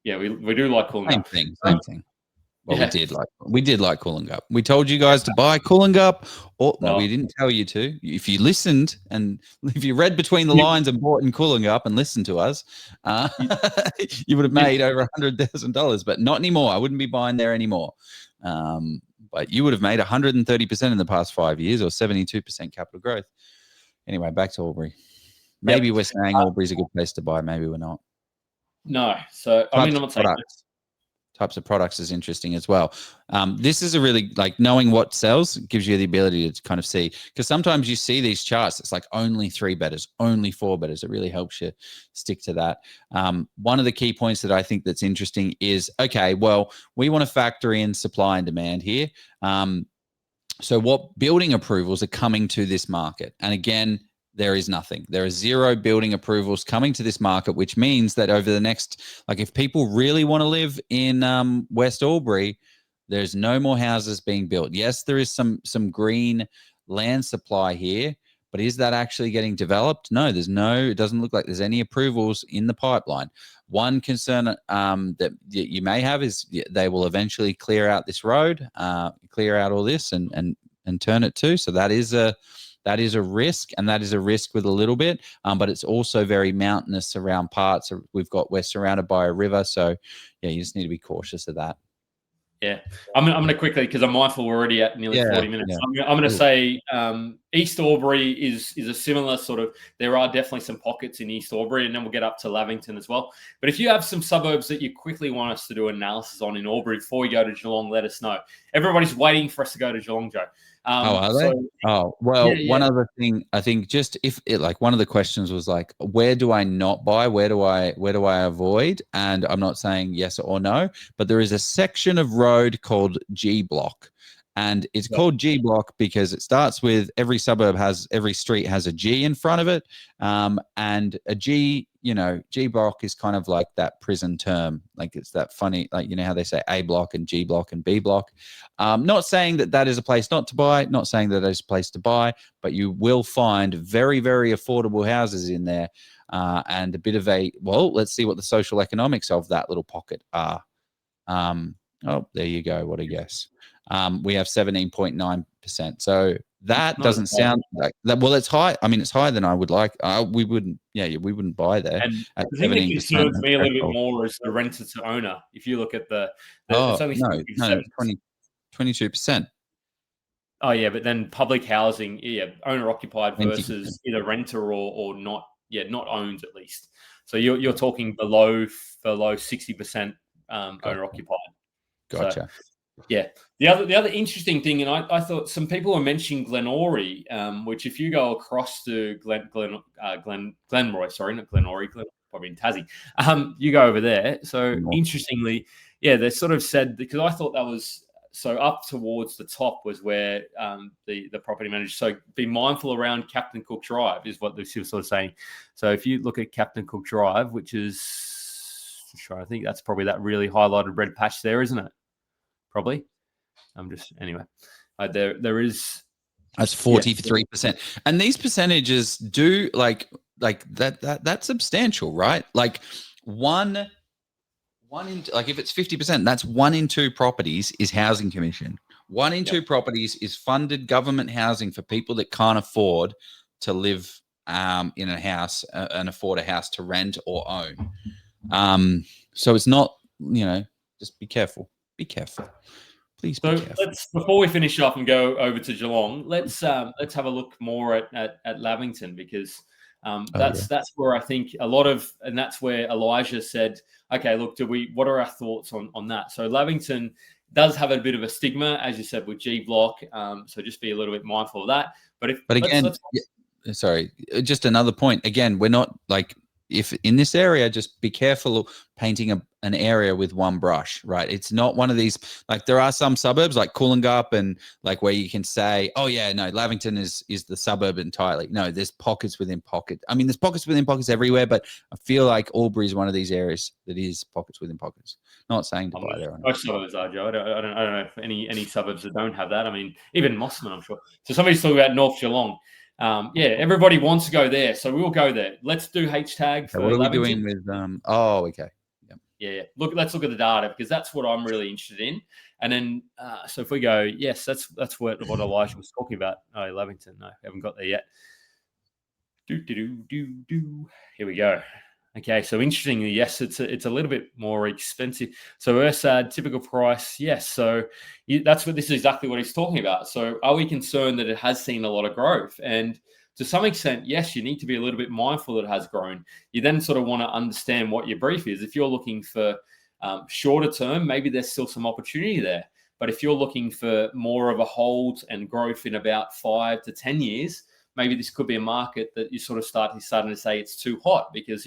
Yeah, we do like Coolangatta. Same thing. Well, yeah. we did like Coolangatta. We told you guys to buy Coolangatta. No, we didn't tell you to. If you listened and if you read between the lines and bought in Coolangatta and listened to us, you would have made over $100,000. But not anymore. I wouldn't be buying there anymore. But you would have made 130% in the past 5 years, or 72% capital growth. Anyway, back to Albury. Maybe we're saying Albury's a good place to buy. Maybe we're not. No. So I'm not saying types of products is interesting as well. This is a really, like, knowing what sells gives you the ability to kind of see, because sometimes you see these charts, it's like only 3 betters, only 4 betters. It really helps you stick to that. One of the key points that I think that's interesting is, okay, well, we want to factor in supply and demand here. So what building approvals are coming to this market? And again, there is nothing. There are 0 building approvals coming to this market, which means that over the next, like, if people really want to live in West Albury, there's no more houses being built. Yes, there is some green land supply here, but is that actually getting developed? No, it doesn't look like there's any approvals in the pipeline. One concern that you may have is they will eventually clear out this road, clear out all this and turn it to. So that is a risk, and that is a risk with a little bit, but it's also very mountainous around parts. We're surrounded by a river, so yeah, you just need to be cautious of that. Yeah, I'm going to quickly, because I'm mindful we're already at nearly 40 minutes. Yeah. I'm going to say East Albury is a similar sort of. There are definitely some pockets in East Albury, and then we'll get up to Lavington as well. But if you have some suburbs that you quickly want us to do analysis on in Albury before we go to Geelong, let us know. Everybody's waiting for us to go to Geelong, Joe. Are they? One other thing, I think, just one of the questions was like, where do I not buy? Where do I avoid? And I'm not saying yes or no, but there is a section of road called G Block. And it's called G Block because it starts with every street has a G in front of it. And a G, G Block is kind of like that prison term. Like, it's that funny, like, how they say A Block and G Block and B Block. Not saying that is a place not to buy, not saying that is a place to buy, but you will find very, very affordable houses in there. And a bit of let's see what the social economics of that little pocket are. There you go. What a guess. We have 17.9%. So that doesn't sound like that. Well, it's high. I mean, it's higher than I would like. We wouldn't buy there. And the thing that concerns me a little bit more is the renter to owner. If you look at it's only 22%. Oh yeah, but then public housing, owner occupied versus either renter or not. Yeah, not owned at least. So you're talking below 60% owner occupied. Gotcha. So, yeah. The other interesting thing, and I thought some people were mentioning Glenorrey, which if you go across to Glenroy, sorry, not Glenorrey, probably in Tassie, you go over there. So interestingly, they sort of said, because I thought that was so up towards the top was where the property manager. So be mindful around Captain Cook Drive is what she was sort of saying. So if you look at Captain Cook Drive, which is, I think that's probably that really highlighted red patch there, isn't it? Probably. There is. That's 43%, and these percentages do like that's substantial, right? Like one in, like, if it's 50%, that's 1 in 2 properties is housing commission. 1 in 2 properties is funded government housing for people that can't afford to live in a house and afford a house to rent or own. So it's not, just be careful. Be careful. Please be careful. Before we finish off and go over to Geelong, let's have a look more at Lavington, because that's where I think a lot of, and that's where Elijah said, okay, look, what are our thoughts on that? So Lavington does have a bit of a stigma, as you said, with G Block. So just be a little bit mindful of that. But again, sorry, just another point. Again, we're not like, if in this area, just be careful painting an area with one brush, right? It's not one of these, like there are some suburbs like Coolongup and like where you can say, oh yeah, no, Lavington is the suburb entirely. No, there's pockets within pockets. I mean, there's pockets within pockets everywhere, but I feel like Albury is one of these areas that is pockets within pockets. Not saying to buy there or not. Most suburbs are, Joe. I don't know if any suburbs that don't have that. I mean, even Mossman, I'm sure. So somebody's talking about North Geelong. Yeah, everybody wants to go there, so we'll go there. Let's do H-tag for What are we Lavington. doing with? Oh, okay. Yeah. Let's look at the data because that's what I'm really interested in. And then, so if we go, yes, that's what Elijah was talking about. Oh, Lavington. No, haven't got there yet. Here we go. Okay, so interestingly, yes, it's a little bit more expensive. So URSAD, typical price, yes. So this is exactly what he's talking about. So are we concerned that it has seen a lot of growth? And to some extent, yes, you need to be a little bit mindful that it has grown. You then sort of want to understand what your brief is. If you're looking for shorter term, maybe there's still some opportunity there. But if you're looking for more of a hold and growth in about 5 to 10 years, maybe this could be a market that you sort of starting to say it's too hot because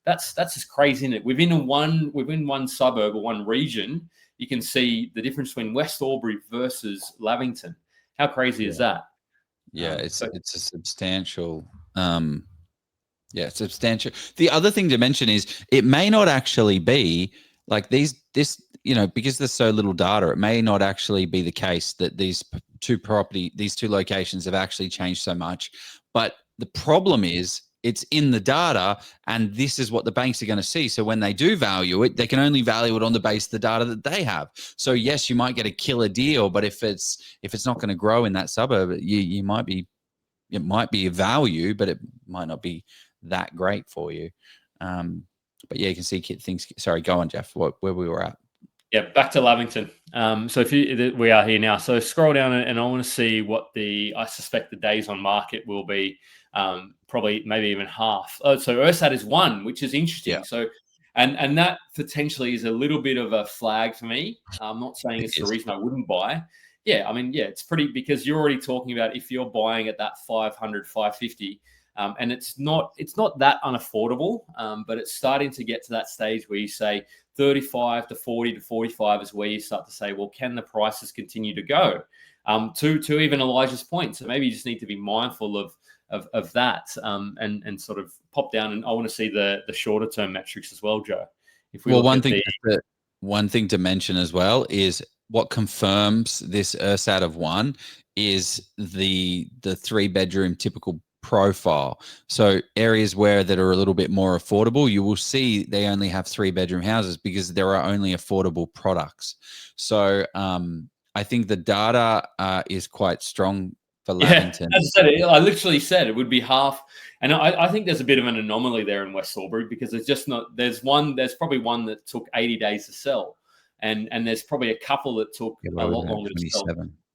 that's just crazy, isn't it? Within one suburb or one region, you can see the difference between West Albury versus Lavington. How crazy is that? Yeah, it's a substantial. Substantial. The other thing to mention is it may not actually be like this, because there's so little data, it may not actually be the case that these two locations have actually changed so much. But the problem is it's in the data, and this is what the banks are going to see. So when they do value it, they can only value it on the base of the data that they have. So yes, you might get a killer deal, but if it's not going to grow in that suburb, it might be a value, but it might not be that great for you. But yeah, you can see things. Sorry, go on, Jeff. Where we were at. Yeah, back to Lavington. So we are here now. So scroll down and I want to see what I suspect the days on market will be. Probably maybe even half. So URSAT is 1, which is interesting. Yeah. So and that potentially is a little bit of a flag for me. I'm not saying it's the reason I wouldn't buy. Yeah, I mean, it's pretty, because you're already talking about if you're buying at that 500, 550, and it's not that unaffordable, but it's starting to get to that stage where you say 35 to 40 to 45 is where you start to say, well, can the prices continue to go? To even Elijah's point, so maybe you just need to be mindful of that, and sort of pop down. And I want to see the shorter term metrics as well, Joe. If we one thing to mention as well is what confirms this URSAT of 1 is the 3-bedroom typical profile. So areas that are a little bit more affordable, you will see they only have 3-bedroom houses because there are only affordable products. So I think the data is quite strong for Lavington. Yeah, as I said, I literally said it would be half. And I think there's a bit of an anomaly there in West Albury because there's probably one that took 80 days to sell. And there's probably a couple that took a lot longer to sell.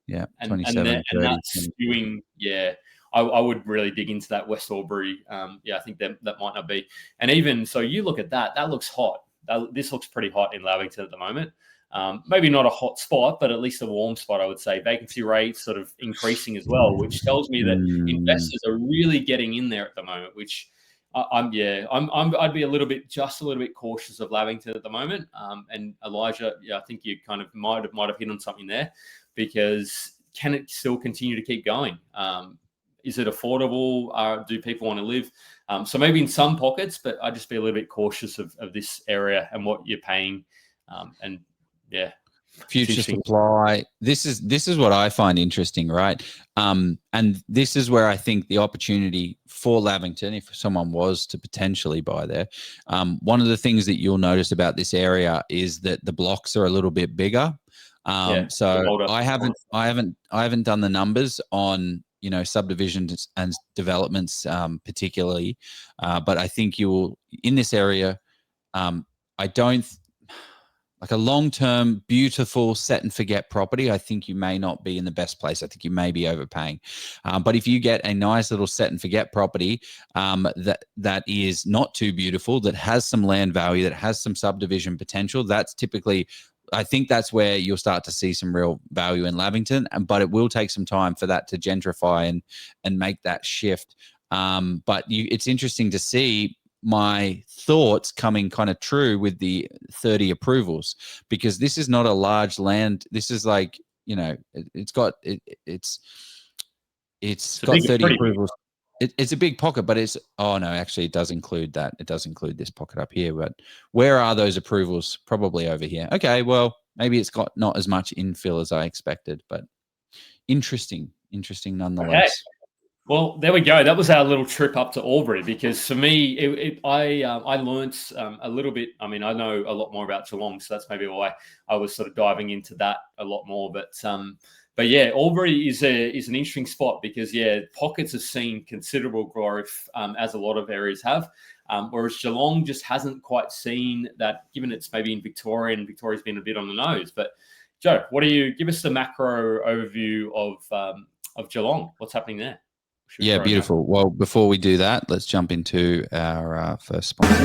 Yeah, 27, and that's skewing. Yeah, I would really dig into that West Albury. I think that might not be. And even so, you look at that. That looks hot. This looks pretty hot in Lavington at the moment. Maybe not a hot spot, but at least a warm spot, I would say. Vacancy rates sort of increasing as well, which tells me that investors are really getting in there at the moment. Which I'd be a little bit cautious of Lavington at the moment. And Elijah, I think you kind of might have hit on something there, because can it still continue to keep going? Is it affordable? Do people want to live? So maybe in some pockets, but I'd just be a little bit cautious of this area and what you're paying. Future supply. This is what I find interesting, right? And this is where I think the opportunity for Lavington, if someone was to potentially buy there, one of the things that you'll notice about this area is that the blocks are a little bit bigger. So I haven't done the numbers on subdivisions and developments particularly, but I think you will in this area. I don't. Like a long-term, beautiful set and forget property, I think you may not be in the best place. I think you may be overpaying. But if you get a nice little set and forget property that is not too beautiful, that has some land value, that has some subdivision potential, that's typically, I think that's where you'll start to see some real value in Lavington. But it will take some time for that to gentrify and make that shift. But it's interesting to see. my thoughts coming kind of true with the 30 approvals, because this is not a large land. This is like, you know, it's got 30 approvals. It's a big pocket, but it's, oh no, actually it does include that. It does include this pocket up here, but where are those approvals? Probably over here. Okay, well, maybe it's got not as much infill as I expected, but interesting nonetheless. Okay. Well, there we go. That was our little trip up to Albury, because for me, I learnt a little bit. I mean, I know a lot more about Geelong, so that's maybe why I was sort of diving into that a lot more. But yeah, Albury is an interesting spot because, yeah, pockets have seen considerable growth, as a lot of areas have, whereas Geelong just hasn't quite seen that, given it's maybe in Victoria, and Victoria's been a bit on the nose. But Joe, give us the macro overview of Geelong? What's happening there? Yeah, beautiful. Well, before we do that, let's jump into our first sponsor.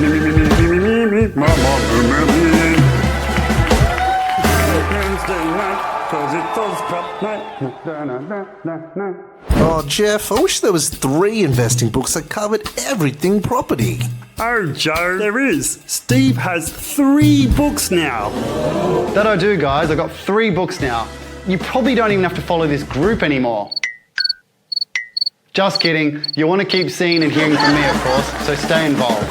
Oh, Jeff, I wish there was 3 investing books that covered everything property. Oh, Joe, there is. Steve has 3 books now. That I do, guys. I've got 3 books now. You probably don't even have to follow this group anymore. Just kidding. You want to keep seeing and hearing from me, of course, so stay involved.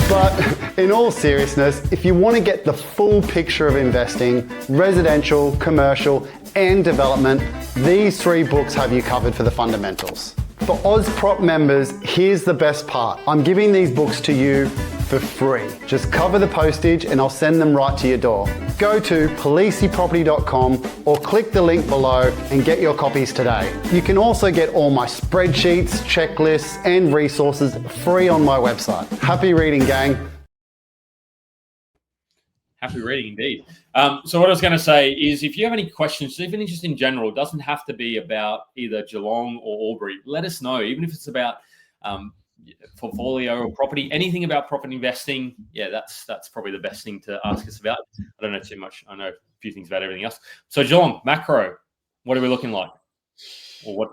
But in all seriousness, if you want to get the full picture of investing, residential, commercial, and development, these 3 books have you covered for the fundamentals. For OzProp members, here's the best part. I'm giving these books to you for free. Just cover the postage and I'll send them right to your door. Go to policyproperty.com or click the link below and get your copies today. You can also get all my spreadsheets, checklists, and resources free on my website. Happy reading, gang. Happy reading indeed. So what I was going to say is, if you have any questions, even just in general, it doesn't have to be about either Geelong or Albury. Let us know, even if it's about portfolio or property, anything about property investing. Yeah, that's probably the best thing to ask us about. I don't know too much. I know a few things about everything else. So Geelong, macro, what are we looking like? Or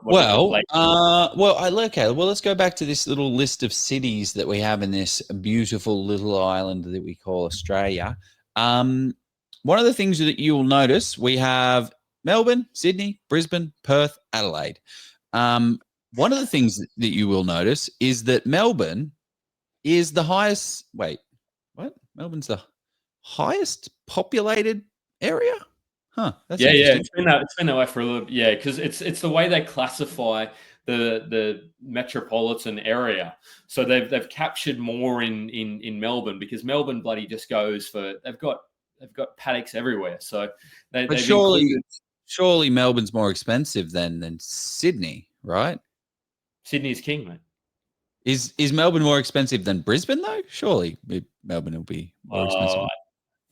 let's go back to this little list of cities that we have in this beautiful little island that we call Australia. One of the things that you'll notice, we have Melbourne, Sydney, Brisbane, Perth, Adelaide. One of the things that you will notice is that Melbourne is the highest. Wait, what? Melbourne's the highest populated area? Huh. That's yeah. It's been that way for a little. Yeah, because it's the way they classify the metropolitan area. So they've captured more in Melbourne, because Melbourne bloody just goes for they've got paddocks everywhere. So surely Melbourne's more expensive than Sydney, right? Sydney is king, mate. Is Melbourne more expensive than Brisbane though? Surely Melbourne will be more expensive.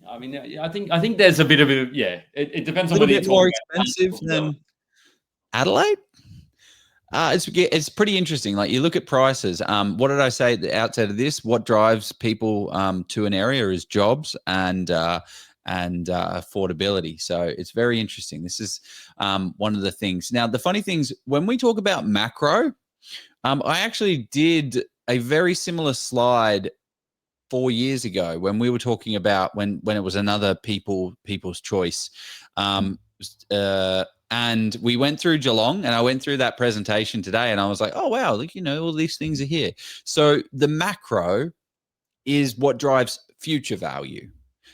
I mean, I think there's a bit of a It depends on whether it's more expensive than Adelaide. It's pretty interesting. Like, you look at prices. What did I say at the outset of this? What drives people to an area is jobs and affordability. So it's very interesting. This is one of the things. Now, the funny things, when we talk about macro, I actually did a very similar slide 4 years ago when we were talking about when it was another people's choice. And we went through Geelong, and I went through that presentation today, and I was like, oh, wow, look, all these things are here. So the macro is what drives future value.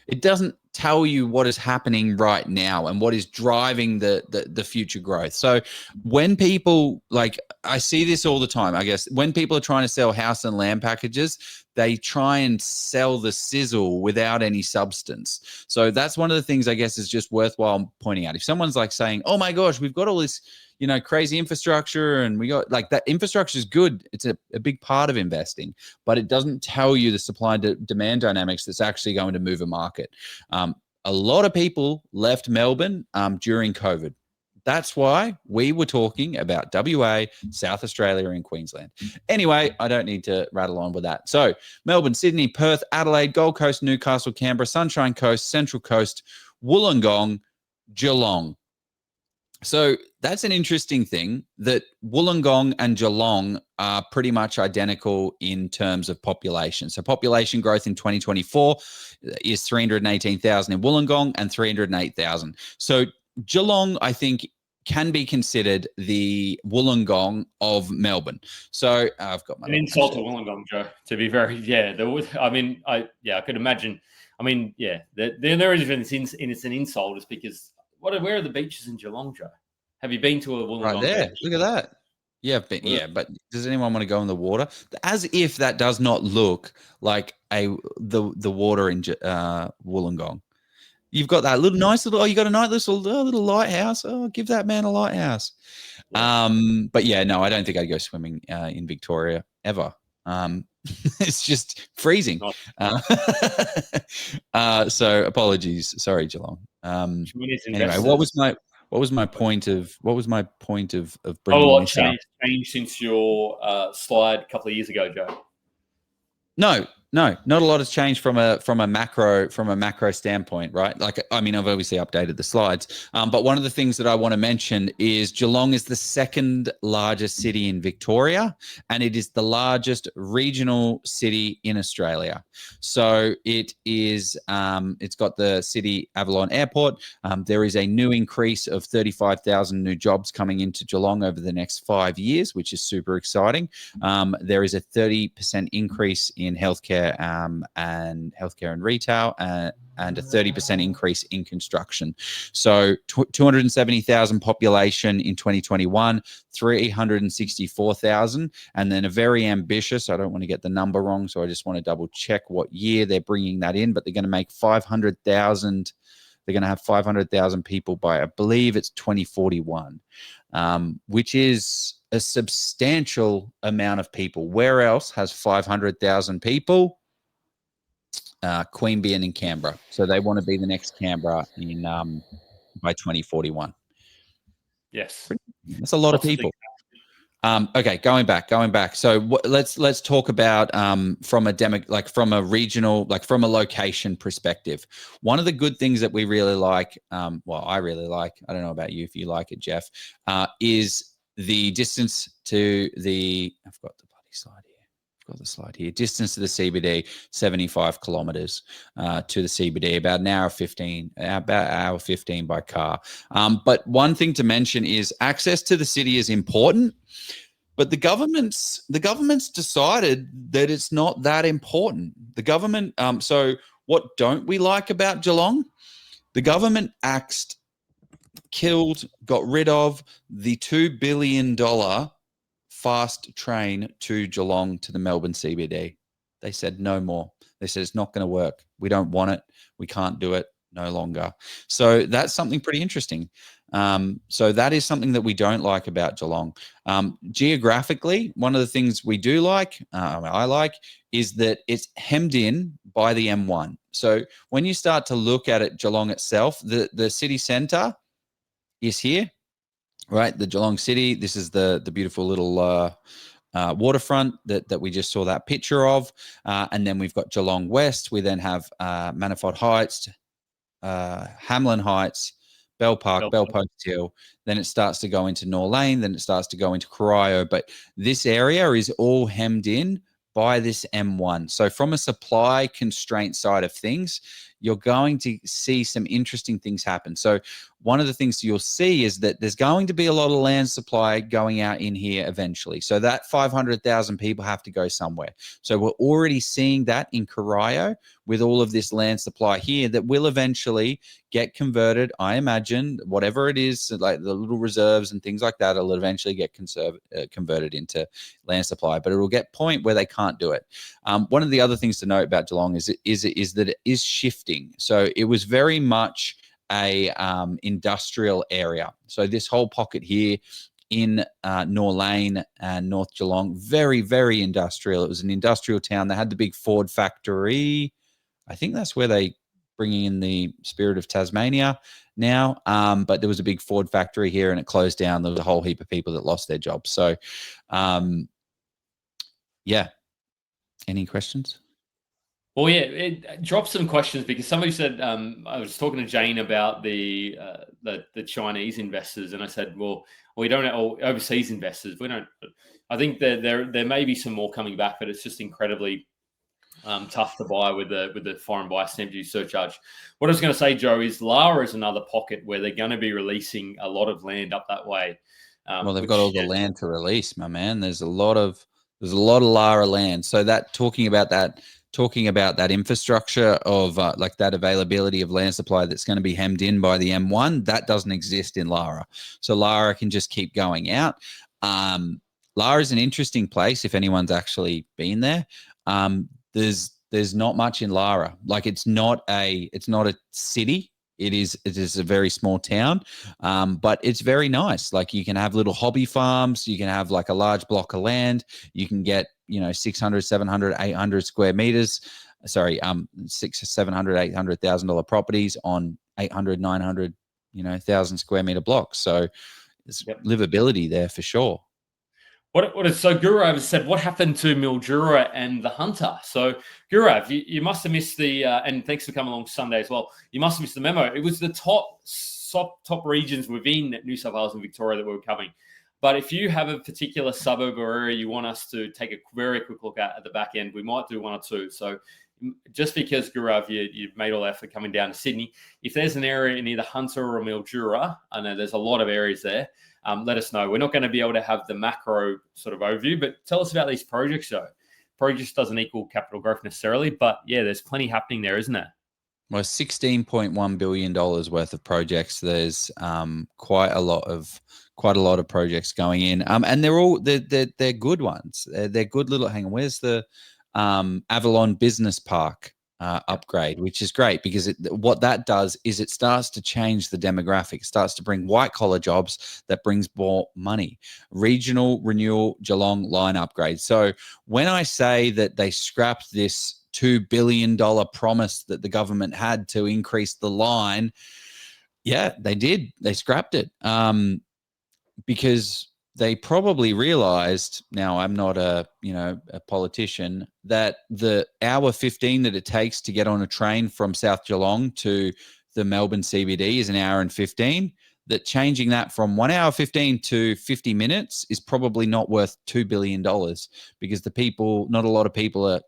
It doesn't tell you what is happening right now and what is driving the future growth. So when people, like, I see this all the time, I guess, when people are trying to sell house and land packages, they try and sell the sizzle without any substance. So that's one of the things I guess is just worthwhile pointing out. If someone's like saying, oh my gosh, we've got all this, crazy infrastructure, and we got, like, that infrastructure is good. It's a big part of investing, but it doesn't tell you the supply and demand dynamics that's actually going to move a market. A lot of people left Melbourne during COVID. That's why we were talking about WA, South Australia, and Queensland. Anyway, I don't need to rattle on with that. So Melbourne, Sydney, Perth, Adelaide, Gold Coast, Newcastle, Canberra, Sunshine Coast, Central Coast, Wollongong, Geelong. So that's an interesting thing, that Wollongong and Geelong are pretty much identical in terms of population. So population growth in 2024 is 318,000 in Wollongong and 308,000. So Geelong, I think, can be considered the Wollongong of Melbourne. So I've got my an insult to Wollongong, Joe. To be very, I could imagine. I mean, yeah, there is it's an insult, is because where are the beaches in Geelong, Joe? Have you been to a Wollongong right there? beach? Look at that. Yeah, but does anyone want to go in the water? As if that does not look like the water in Wollongong. You've got that you got a nice little lighthouse. Oh, give that man a lighthouse. Yeah. But yeah, no, I don't think I'd go swimming in Victoria ever. It's just freezing. So apologies. Sorry, Geelong. Anyway, what was my point of bringing a lot this up? changed since your slide a couple of years ago, Joe. No, not a lot has changed from a macro standpoint, right? Like, I mean, I've obviously updated the slides, but one of the things that I want to mention is Geelong is the second largest city in Victoria, and it is the largest regional city in Australia. So it is, it's got the City Avalon Airport. There is a new increase of 35,000 new jobs coming into Geelong over the next 5 years, which is super exciting. There is a 30% increase in healthcare and retail, and a 30% increase in construction. So 270,000 population in 2021, 364,000, and then a very ambitious, I don't want to get the number wrong, so I just want to double check what year they're bringing that in, but they're going to make 500,000. They're going to have 500,000 people by, I believe it's 2041, which is a substantial amount of people. Where else has 500,000 people? Queanbeyan in Canberra. So they want to be the next Canberra in by 2041. Yes, that's a lot of people. Okay, going back. So let's talk about from a regional, like from a location perspective. One of the good things that we really like, I really like, I don't know about you if you like it, Jeff, is the distance to the, I've got the bloody slide here. Got the slide here. Distance to the CBD, 75 kilometers to the CBD, about an hour 15, about hour 15 by car. But one thing to mention is access to the city is important, but the government's decided that it's not that important. The government, so what don't we like about Geelong? The government got rid of the $2 billion fast train to Geelong to the Melbourne CBD. They said no more. They said it's not going to work. We don't want it. We can't do it no longer. So that's something pretty interesting. So that is something that we don't like about Geelong. Geographically, one of the things we do like, I like, is that it's hemmed in by the M1. So when you start to look at it, Geelong itself, the city centre is here. Right, the Geelong City. This is the beautiful little waterfront that we just saw that picture of, and then we've got Geelong West. We then have Manifold Heights, Hamlin Heights, Bell Park, Bell Post Hill. Then it starts to go into Norlane. Then it starts to go into Corio. But this area is all hemmed in by this M1. So from a supply constraint side of things, you're going to see some interesting things happen. So one of the things you'll see is that there's going to be a lot of land supply going out in here eventually. So that 500,000 people have to go somewhere. So we're already seeing that in Corio with all of this land supply here that will eventually get converted. I imagine whatever it is, like the little reserves and things like that, will eventually get converted into land supply, but it will get point where they can't do it. One of the other things to note about Geelong is that it is shifting. So it was very much a industrial area. So this whole pocket here in Norlane and North Geelong, very, very industrial. It was an industrial town. They had the big Ford factory. I think that's where they bringing in the Spirit of Tasmania now. But there was a big Ford factory here and it closed down. There was a whole heap of people that lost their jobs. So, yeah. Any questions? Well, yeah, it dropped some questions because somebody said I was talking to Jane about the Chinese investors, and I said, well, we don't or overseas investors. We don't. I think that there may be some more coming back, but it's just incredibly tough to buy with the foreign buyer stamp duty surcharge. What I was going to say, Joe, is Lara is another pocket where they're going to be releasing a lot of land up that way. Well, they've got all the land to release, my man. There's a lot of Lara land. So that talking about that infrastructure of like that availability of land supply that's going to be hemmed in by the M1, that doesn't exist in Lara. So Lara can just keep going out. Lara is an interesting place if anyone's actually been there. There's not much in Lara. Like it's not a city. It is a very small town, but it's very nice. Like you can have little hobby farms. You can have like a large block of land. You can get, 600, 700, 800 square meters. Sorry, $600,000, $700,000, $800,000 properties on 800, 900, 1,000 square meter blocks. So there's livability there for sure. So Gurav has said, what happened to Mildura and the Hunter? So Gurav, you must have missed the, and thanks for coming along Sunday as well. You must have missed the memo. It was the top regions within New South Wales and Victoria that we were covering. But if you have a particular suburb or area you want us to take a very quick look at the back end, we might do one or two. So just because Gurav, you've made all that effort coming down to Sydney, if there's an area in either Hunter or Mildura, I know there's a lot of areas there, let us know. We're not going to be able to have the macro sort of overview, but tell us about these projects, though. Projects doesn't equal capital growth necessarily, but yeah, there's plenty happening there, isn't there? Well, $16.1 billion worth of projects. There's quite a lot of projects going in, and they're good ones. They're good little. Hang on, where's the Avalon Business Park upgrade, which is great because what that does is it starts to change the demographic. It starts to bring white collar jobs that brings more money. Regional renewal Geelong line upgrade. So when I say that they scrapped this $2 billion promise that the government had to increase the line, yeah, they did. They scrapped it because they probably realized, now I'm not a politician, that the hour 15 that it takes to get on a train from South Geelong to the Melbourne CBD is an hour and 15, that changing that from 1 hour 15 to 50 minutes is probably not worth $2 billion because not a lot of people are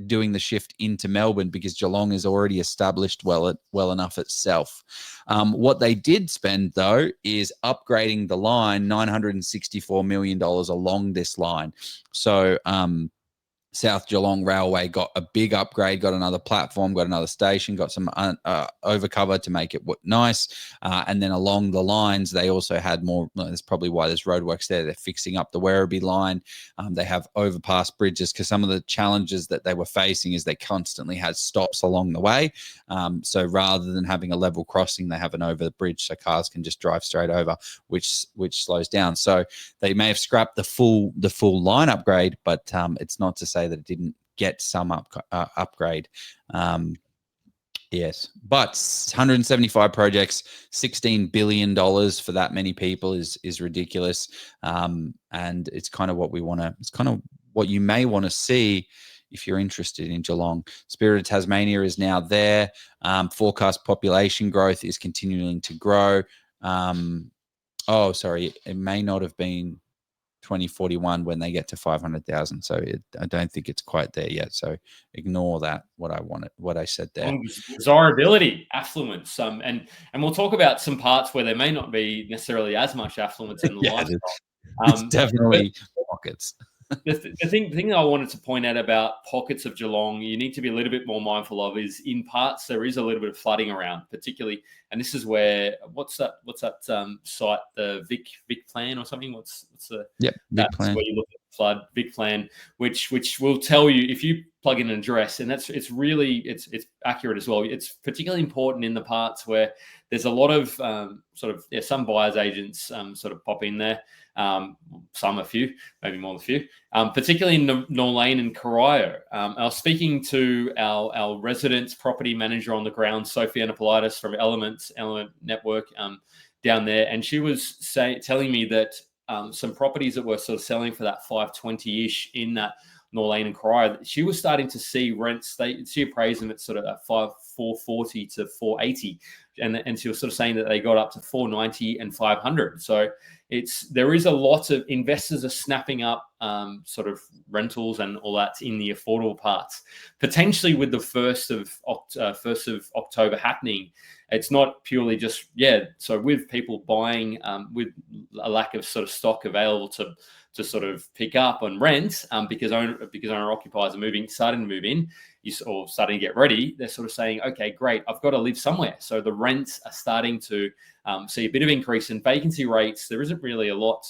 doing the shift into Melbourne because Geelong is already established well enough itself. What they did spend, though, is upgrading the line, $964 million along this line. So South Geelong Railway got a big upgrade, got another platform, got another station, got some overcover to make it nice. And then along the lines, they also had more. That's probably why there's roadworks there. They're fixing up the Werribee line. They have overpass bridges because some of the challenges that they were facing is they constantly had stops along the way. So rather than having a level crossing, they have an over the bridge so cars can just drive straight over, which slows down. So they may have scrapped the full line upgrade, but it's not to say that it didn't get some upgrade. Yes, but 175 projects, $16 billion for that many people is ridiculous. And it's kind of what we want to. It's kind of what you may want to see if you're interested in Geelong. Spirit of Tasmania is now there. Forecast population growth is continuing to grow. It may not have been 2041 when they get to 500,000. So I don't think it's quite there yet. So ignore that. What I said there. Desirability, affluence, and we'll talk about some parts where there may not be necessarily as much affluence in the lifestyle. It's definitely pockets. The thing that I wanted to point out about pockets of Geelong, you need to be a little bit more mindful of is in parts there is a little bit of flooding around, particularly, and this is where what's that site, the Vic Plan or something? What's the Vic Plan, where you look at flood Vic Plan, which will tell you if you plug in an address, and it's accurate as well. It's particularly important in the parts where there's a lot of some buyers agents sort of pop in there. A few, maybe more than a few, particularly in Norlane and Corio. I was speaking to our resident property manager on the ground, Sophie Anapolitis from Element Network down there, and she was telling me that some properties that were sort of selling for that 520-ish in that Norlane and Cry, she was starting to see rents. She appraised them at sort of 440 to 480, and she was sort of saying that they got up to 490 and 500. So there is a lot of investors are snapping up sort of rentals and all that in the affordable parts. Potentially with the 1st of October happening, it's not purely just so with people buying with a lack of sort of stock available to sort of pick up on rent because owner occupiers are starting to move in or starting to get ready. They're sort of saying, okay, great, I've got to live somewhere. So the rents are starting to see a bit of increase in vacancy rates. There isn't really a lot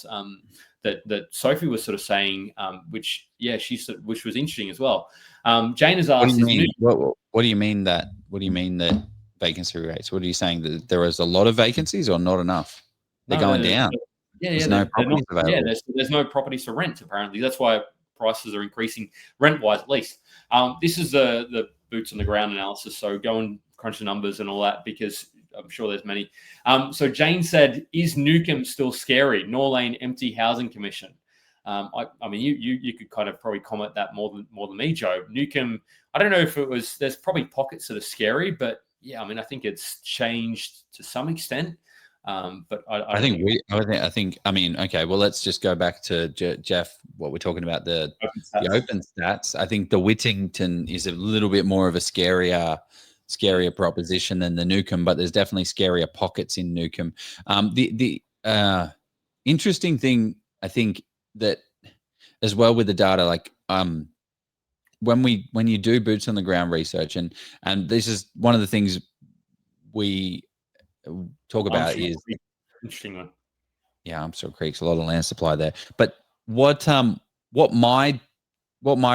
that Sophie was sort of saying, which was interesting as well. Jane has asked, what do you mean that vacancy rates? What are you saying, that there is a lot of vacancies or not enough? They're going down. There's no properties available. Yeah, there's no properties for rent, apparently. That's why prices are increasing, rent-wise at least. This is the boots on the ground analysis, so go and crunch the numbers and all that, because I'm sure there's many. So Jane said, is Newcomb still scary? Norlane empty housing commission. I mean, you could kind of probably comment that more than me, Joe. Newcomb, I don't know if there's probably pockets that are scary, but yeah, I mean, I think it's changed to some extent. But I think, okay, well, let's just go back to Jeff, what we're talking about, the open stats. I think the Whittington is a little bit more of a scarier proposition than the Newcomb, but there's definitely scarier pockets in Newcomb. The interesting thing, I think, that as well with the data, like when you do boots on the ground research, and this is one of the things we talk about is interesting one. Yeah, Armstrong Creek's a lot of land supply there. But what my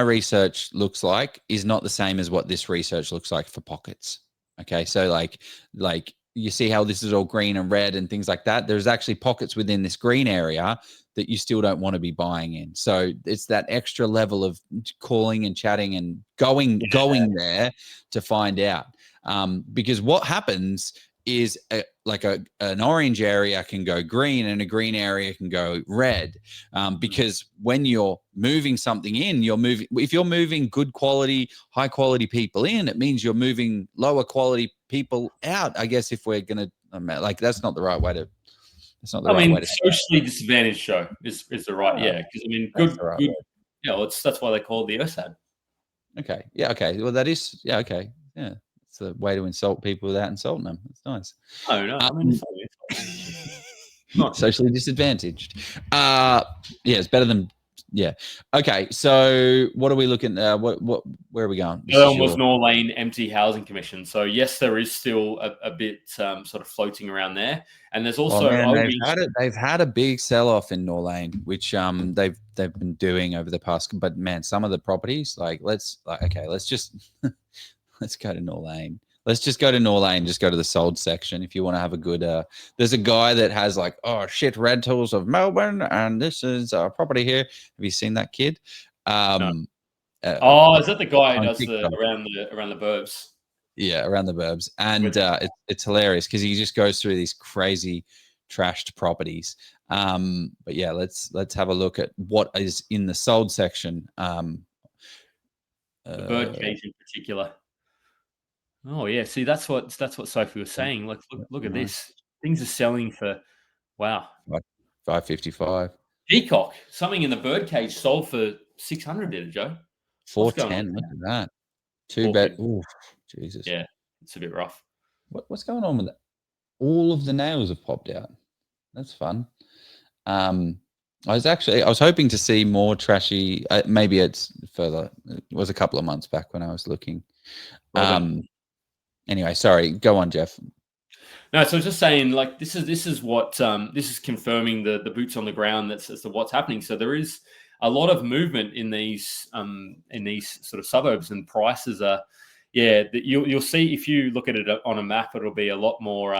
research looks like is not the same as what this research looks like for pockets. Okay, so like you see how this is all green and red and things like that. There's actually pockets within this green area that you still don't want to be buying in. So it's that extra level of calling and chatting and going there to find out. Because what happens is an orange area can go green and a green area can go red. Because when you're moving something in, if you're moving good quality, high quality people in, it means you're moving lower quality people out. I guess if we're going to, that's not the right way to, socially disadvantaged show is the right, because good. Yeah, that's why they call it the OSAD. Okay. Yeah. Okay. Well, that is, yeah. Okay. Yeah. It's a way to insult people without insulting them. It's nice. Oh, no. I mean, socially disadvantaged. It's better than, yeah. Okay. So what are we looking at? Where are we going? The one was Norlane Empty Housing Commission. So yes, there is still a bit sort of floating around there. And there's also, they've had a big sell-off in Norlane, which they've been doing over the past, but man, some of the properties, let's just, let's go to Norlane. Let's just go to Norlane. Just go to the sold section if you want to have a good. There's a guy that has rentals of Melbourne, and this is our property here. Have you seen that kid? No. Is that the guy who does around the burbs? Yeah, around the burbs, and it's hilarious because he just goes through these crazy, trashed properties. But yeah, let's have a look at what is in the sold section. The birdcage in particular. Oh yeah, see that's what Sophie was saying. Look at this. Things are selling for $555. Peacock, something in the birdcage sold for $600, did it, Joe? $410. Look at that. 2-bed. Ooh, Jesus. Yeah, it's a bit rough. What's going on with that? All of the nails have popped out. That's fun. I was hoping to see more trashy. Maybe it's further. It was a couple of months back when I was looking. Anyway, sorry. Go on, Jeff. No, so I was just saying, this is what this is confirming the boots on the ground as to what's happening. So there is a lot of movement in these sort of suburbs, and prices are. Yeah, you'll see if you look at it on a map, it'll be a lot more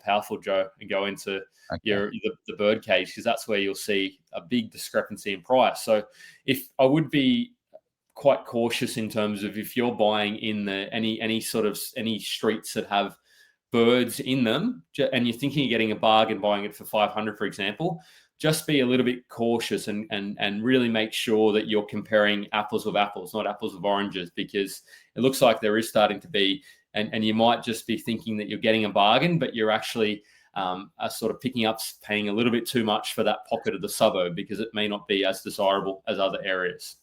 powerful, Joe, and go into the bird cage, because that's where you'll see a big discrepancy in price. So if I would be quite cautious in terms of if you're buying in any streets that have birds in them, and you're thinking of getting a bargain, buying it for $500, for example, just be a little bit cautious and really make sure that you're comparing apples with apples, not apples with oranges, because it looks like there is starting to be, and you might just be thinking that you're getting a bargain, but you're actually are sort of paying a little bit too much for that pocket of the suburb, because it may not be as desirable as other areas.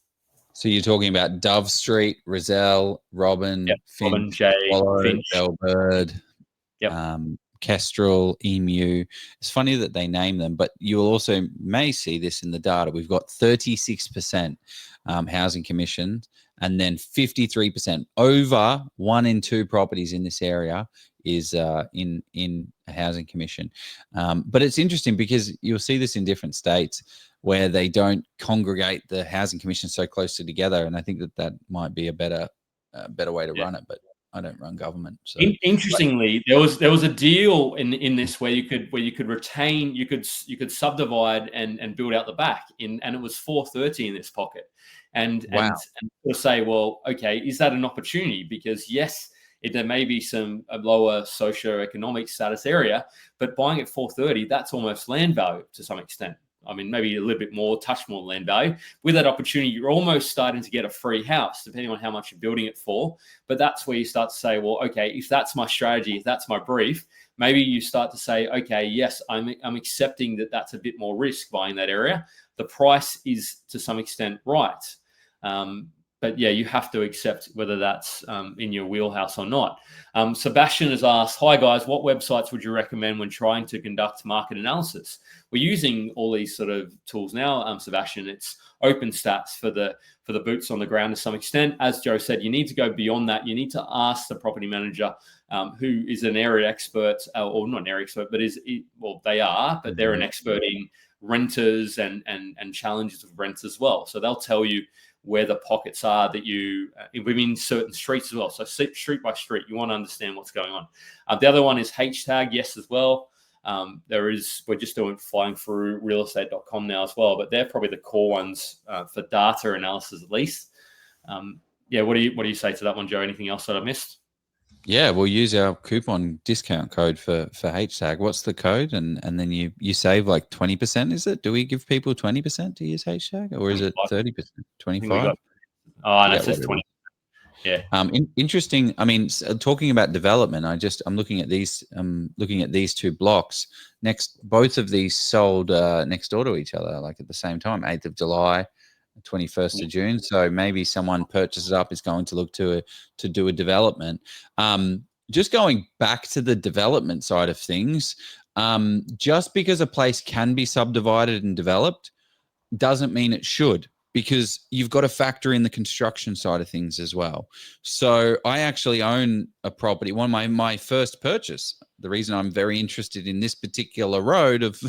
So you're talking about Dove Street, Rozelle, Robin, Finch, Robin, Jay, Swallow, Finch. Bellbird, Kestrel, Emu. It's funny that they name them, but you'll also may see this in the data. We've got 36% housing commission, and then 53% over 1 in 2 properties in this area is in a housing commission. But it's interesting because you'll see this in different states where they don't congregate the housing commission so closely together, and I think that might be a better way to run it. But I don't run government. So interestingly, there was a deal in this where you could retain, you could subdivide and build out the back and it was 430 in this pocket, and to say, well, okay, is that an opportunity? Because yes, there may be a lower socioeconomic status area, but buying at 430, that's almost land value to some extent. I mean, maybe a little bit more, touch more land value. With that opportunity, you're almost starting to get a free house, depending on how much you're building it for. But that's where you start to say, well, okay, if that's my strategy, if that's my brief, maybe you start to say, okay, yes, I'm accepting that that's a bit more risk buying that area. The price is to some extent right. But yeah, you have to accept whether that's in your wheelhouse or not. Sebastian has asked, hi guys, what websites would you recommend when trying to conduct market analysis? We're using all these sort of tools now, Sebastian. It's OpenStats for the boots on the ground to some extent. As Joe said, you need to go beyond that. You need to ask the property manager who is an area expert, or not an area expert, but they are, but they're an expert in renters and challenges of rents as well. So they'll tell you where the pockets are that you within certain streets as well. So street by street, you want to understand what's going on. The other one is H-tag, yes, as well. We're just doing flying through realestate.com now as well, but they're probably the core ones for data analysis at least. What do you say to that one, Joe? Anything else that I missed? Yeah, we'll use our coupon discount code for H-tag. What's the code? And then you save like 20%, is it? Do we give people 20% to use H-tag, or is it 30%, 25%? Oh, no, it says 20%. Yeah. Interesting. I mean, talking about development, I'm looking at these 2 blocks next. Both of these sold next door to each other, like at the same time, 8th of July, 21st of June. So maybe someone purchases up, is going to look to do a development. Just going back to the development side of things, just because a place can be subdivided and developed doesn't mean it should, because you've got to factor in the construction side of things as well. So I actually own a property. One of my first purchase, the reason I'm very interested in this particular road of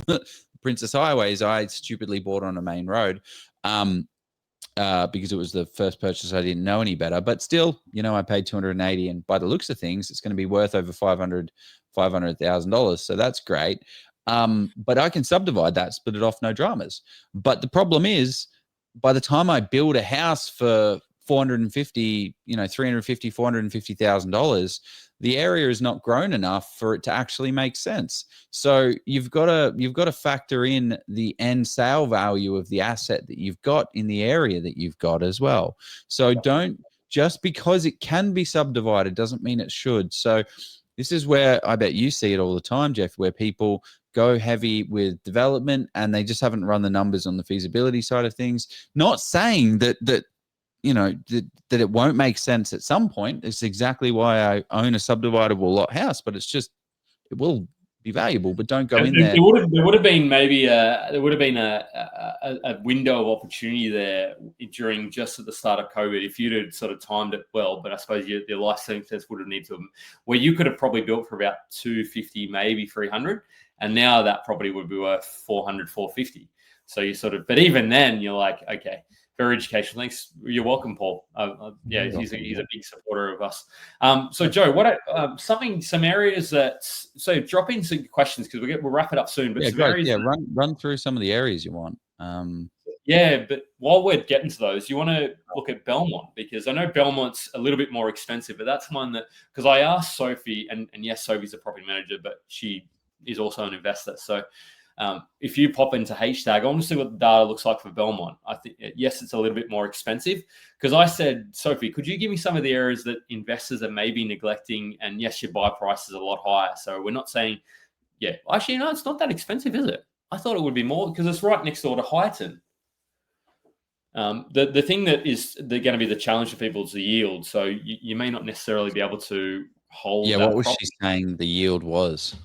Princess Highway is I stupidly bought on a main road. Because it was the first purchase, I didn't know any better. But still, I paid $280, and by the looks of things, it's going to be worth over $500,000. So that's great. But I can subdivide that, split it off, no dramas. But the problem is, by the time I build a house for $450,000, $450,000, the area is not grown enough for it to actually make sense. So you've got to factor in the end sale value of the asset that you've got in the area that you've got as well. So don't, just because it can be subdivided doesn't mean it should. So this is where I bet you see it all the time, Jeff, where people go heavy with development and they just haven't run the numbers on the feasibility side of things. Not saying that it won't make sense at some point. It's exactly why I own a subdividable lot house, but it's just, it will be valuable, but don't go in there. There would have been maybe a window of opportunity there during just at the start of COVID, if you'd have sort of timed it well. But I suppose your life circumstances would have needed to, where you could have probably built for about 250, maybe 300, and now that property would be worth 400, 450. So you sort of, but even then you're like, okay. Very educational. Thanks. You're welcome, Paul. He's a big supporter of us. So, Joe, what some areas that drop in some questions because we'll wrap it up soon. But run through some of the areas you want. But while we're getting to those, you want to look at Belmont, because I know Belmont's a little bit more expensive, but that's one that, because I asked Sophie, and yes, Sophie's a property manager, but she is also an investor. So if you pop into hashtag, I want to see what the data looks like for Belmont. I think, yes, it's a little bit more expensive because I said, Sophie, could you give me some of the areas that investors are maybe neglecting? And yes, your buy price is a lot higher. So we're not saying, yeah, actually, no, it's not that expensive, is it? I thought it would be more because it's right next door to Highton. The thing that is going to be the challenge for people is the yield. So you may not necessarily be able to hold. Yeah, what was she saying the yield was?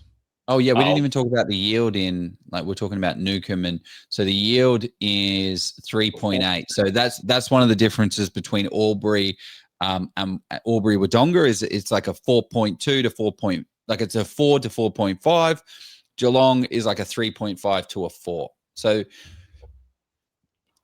Oh, yeah, we didn't even talk about the yield in, like, we're talking about Newcomb. And so the yield is 3.8. So that's one of the differences between Albury and Albury Wodonga is it's like a 4.2 to 4 point, like it's a 4 to 4.5. Geelong is like a 3.5 to a 4. So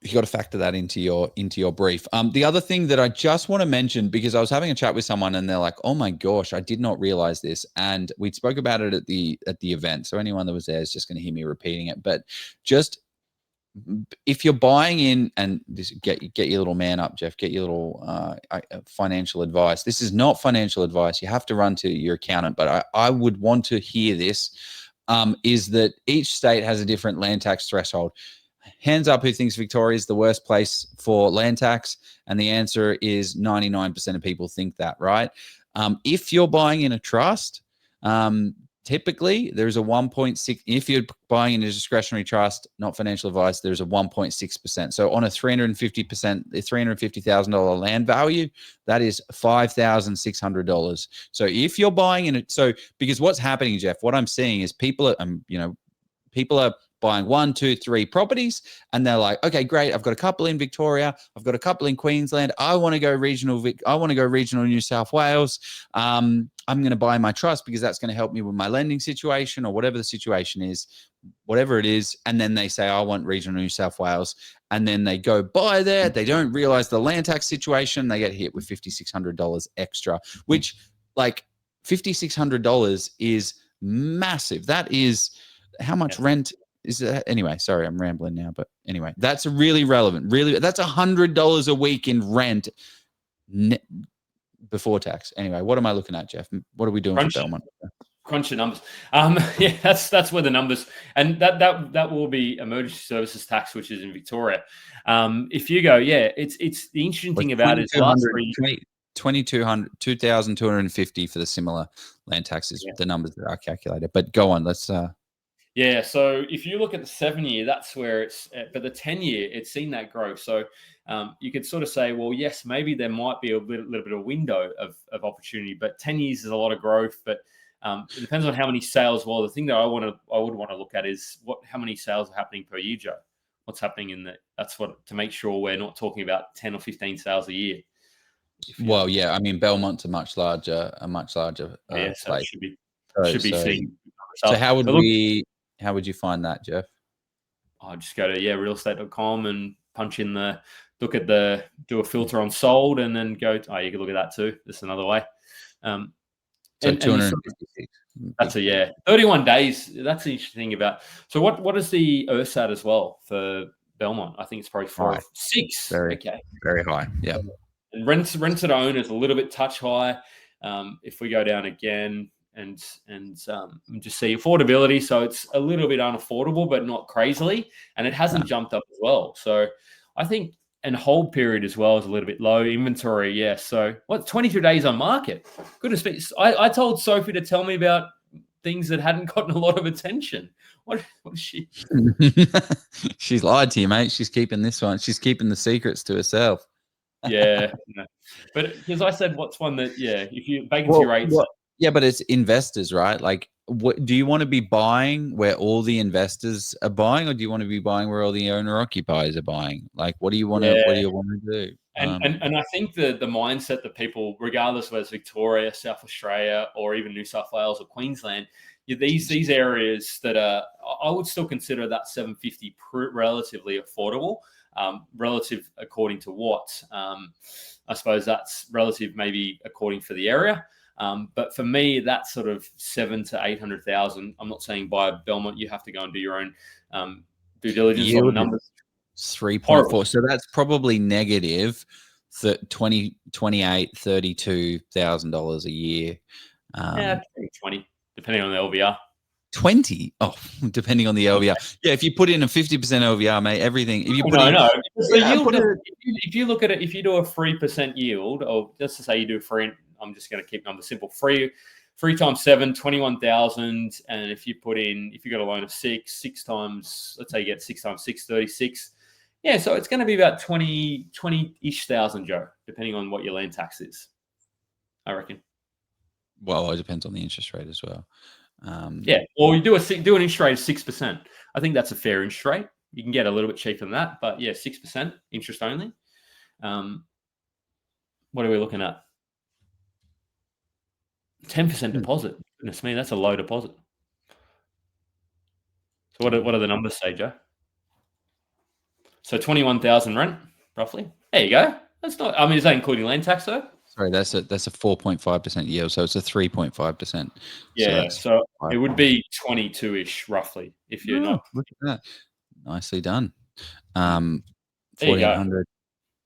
you got to factor that into your brief. The other thing that I just want to mention, because I was having a chat with someone and they're like, "Oh my gosh, I did not realize this," and we spoke about it at the event. So anyone that was there is just going to hear me repeating it. But just if you're buying in, and this, get your little man up, Jeff. Get your little financial advice. This is not financial advice. You have to run to your accountant. But I would want to hear this. Is that each state has a different land tax threshold. Hands up who thinks Victoria is the worst place for land tax, and the answer is 99% of people think that, right? If you're buying in a trust, typically there's a 1.6. If you're buying in a discretionary trust, not financial advice, there's a 1.6%. So on a $350,000 land value, that is $5,600. So if you're buying in it, so because what's happening, Jeff, what I'm seeing is people are, people are buying 1, 2, 3 properties, and they're like, okay, great. I've got a couple in Victoria. I've got a couple in Queensland. I want to go regional. I want to go regional New South Wales. I'm going to buy my trust because that's going to help me with my lending situation or whatever the situation is, whatever it is. And then they say, I want regional New South Wales. And then they go buy there. They don't realize the land tax situation. They get hit with $5,600 extra, which like $5,600 is massive. That is how much rent is that? Anyway, sorry, I'm rambling now, but anyway, that's really relevant. Really, that's $100 a week in rent before tax. Anyway, what am I looking at, Jeff? What are we doing for Belmont? Crunch the numbers. Yeah, that's where the numbers, and that will be emergency services tax, which is in Victoria. If you go, yeah, it's the interesting thing about it is 2,250 for the similar land taxes. The numbers that are calculated. But go on, let's. Yeah, so if you look at the 7-year, that's where it's, but the 10-year, it's seen that growth. So you could sort of say, well, yes, maybe there might be a little bit of window of opportunity, but 10 years is a lot of growth. But it depends on how many sales. Well, the thing that I would want to look at is how many sales are happening per year, Joe. What's happening in that? That's what to make sure we're not talking about 10 or 15 sales a year. Well, yeah, I mean Belmont's a much larger yeah, so place. Should be seen. So how would How would you find that, Jeff? I'll just go to realestate.com and punch in do a filter on sold, and then go. You can look at that too. That's another way. So 256. That's 31 days. That's the interesting thing about. So what is the ERSAT as well for Belmont? I think it's probably 4 or 6. Very high. Yeah. And rent to own is a little bit touch high. If we go down again. And just see affordability. So it's a little bit unaffordable, but not crazily. And it hasn't jumped up as well. So I think, and hold period as well is a little bit low. Inventory, yes. So 22 days on market? Goodness me. I told Sophie to tell me about things that hadn't gotten a lot of attention. What is she? She's lied to you, mate. She's keeping this one. She's keeping the secrets to herself. Yeah. But because I said, what's one that, if you vacancy rates. Yeah, but it's investors, right? Like, do you want to be buying where all the investors are buying, or do you want to be buying where all the owner occupiers are buying? Like, what do you want to? What do you want to do? And I think the mindset that people, regardless of whether it's Victoria, South Australia, or even New South Wales or Queensland, these areas that are, I would still consider that 750 relatively affordable. Relative according to what? I suppose that's relative, maybe according for the area. But for me, that's sort of 700,000 to 800,000. I'm not saying buy Belmont. You have to go and do your own due diligence on the numbers. 3.4. So that's probably negative $32,000 a year. 20, depending on the LVR. 20? Oh, depending on the LVR. Yeah, if you put in a 50% LVR, mate, everything. If you put No. So Yeah, yield, put it- if you look at it, if you do a 3% yield, or just to say you do free, I'm just going to keep numbers simple. Three times 7, 21,000. And if you got a loan of six times, let's say you get 6 times 6, 36. Yeah, so it's going to be about 20-ish thousand, Joe, depending on what your land tax is, I reckon. Well, it depends on the interest rate as well. Yeah, or you do an interest rate of 6%. I think that's a fair interest rate. You can get a little bit cheaper than that, but yeah, 6% interest only. What are we looking at? 10% deposit. Goodness me, that's a low deposit. So what are the numbers say, Joe? So 21,000 rent, roughly. There you go. That's not. I mean, is that including land tax though? Sorry, that's a 4.5% yield, so it's a 3.5%. Yeah, so it would be 22-ish roughly if you're not. Look at that. Nicely done. There you go. 1,400.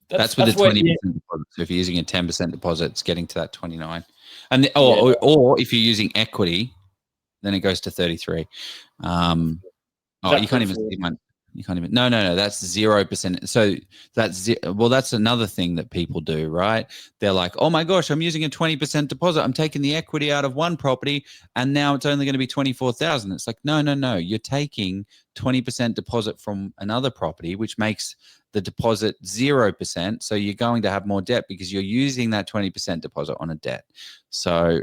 That's with the 20% deposit. So if you're using a 10% deposit, it's getting to that 29. And or if you're using equity, then it goes to 33. You can't even see mine. You can't even. No. That's 0%. So that's another thing that people do, right? They're like, oh my gosh, I'm using a 20% deposit. I'm taking the equity out of one property, and now it's only going to be 24,000. It's like, no. You're taking 20% deposit from another property, which makes the deposit 0%. So you're going to have more debt because you're using that 20% deposit on a debt. So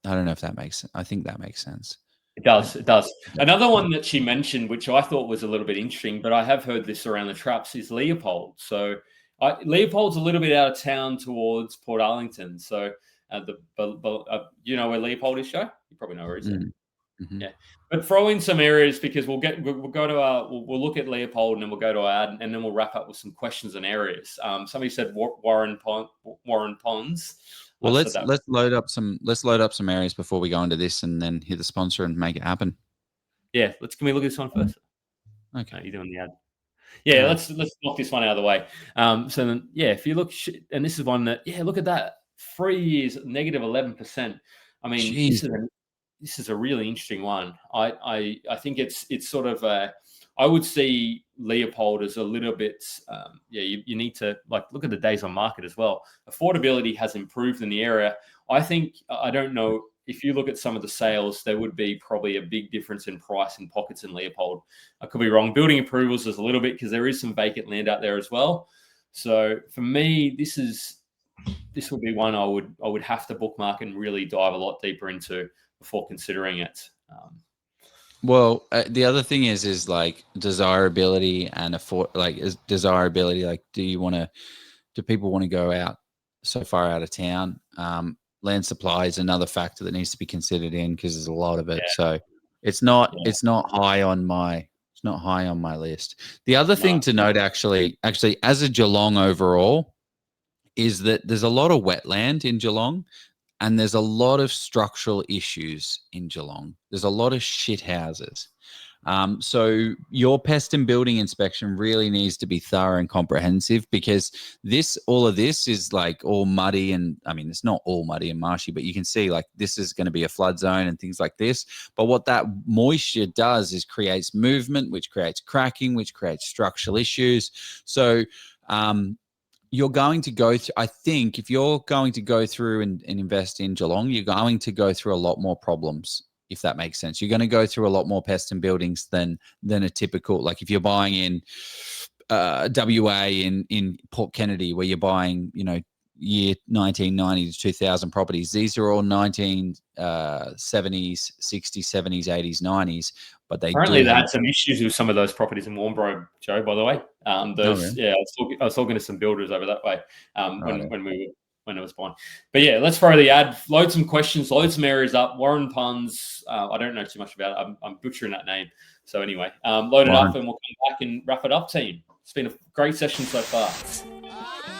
I don't know if that makes sense. I think that makes sense. It does. Another one that she mentioned, which I thought was a little bit interesting, but I have heard this around the traps, is Leopold. So Leopold's a little bit out of town towards Portarlington. So you know where Leopold is, Joe? You probably know where it is. Mm-hmm. Yeah, but throw in some areas because we'll look at Leopold and then we'll go to our ad and then we'll wrap up with some questions and areas. Somebody said Warun Ponds. Well, let's load up some areas before we go into this, and then hit the sponsor and make it happen. Yeah, can we look at this one first? Okay, you're doing the ad. Yeah, let's knock this one out of the way. So then, yeah, if you look, and this is one that, look at that, 3 years negative 11%. I mean, this is a really interesting one. I think it's sort of I would see Leopold as a little bit, you need to look at the days on market as well. Affordability has improved in the area. I don't know, if you look at some of the sales, there would be probably a big difference in price in pockets in Leopold. I could be wrong. Building approvals is a little bit because there is some vacant land out there as well. So for me, this would be one I would have to bookmark and really dive a lot deeper into before considering it. Well, the other thing is like desirability and desirability. Like, do people want to go out so far out of town? Land supply is another factor that needs to be considered in because there's a lot of it. Yeah. So it's not high on my list. The other thing to note, actually, as a Geelong overall, is that there's a lot of wetland in Geelong. And there's a lot of structural issues in Geelong. There's a lot of shit houses. So your pest and building inspection really needs to be thorough and comprehensive because all of this is like all muddy, and I mean, it's not all muddy and marshy, but you can see like this is going to be a flood zone and things like this. But what that moisture does is creates movement, which creates cracking, which creates structural issues. So, you're going to go through, I think if you're going to go through and invest in Geelong, you're going to go through a lot more problems, if that makes sense. You're going to go through a lot more pests and buildings than a typical, like if you're buying in WA in Port Kennedy, where you're buying, year 1990 to 2000 properties. These are all 1970s, 60s, 70s, 80s, 90s. But they had some issues with some of those properties in Warnbro, Joe, by the way. I was talking to some builders over that way when it was buying. But yeah, let's throw the ad, load some questions, load some areas up. Warun Ponds, I don't know too much about it. I'm butchering that name. So anyway, load it up and we'll come back and wrap it up, team. It's been a great session so far.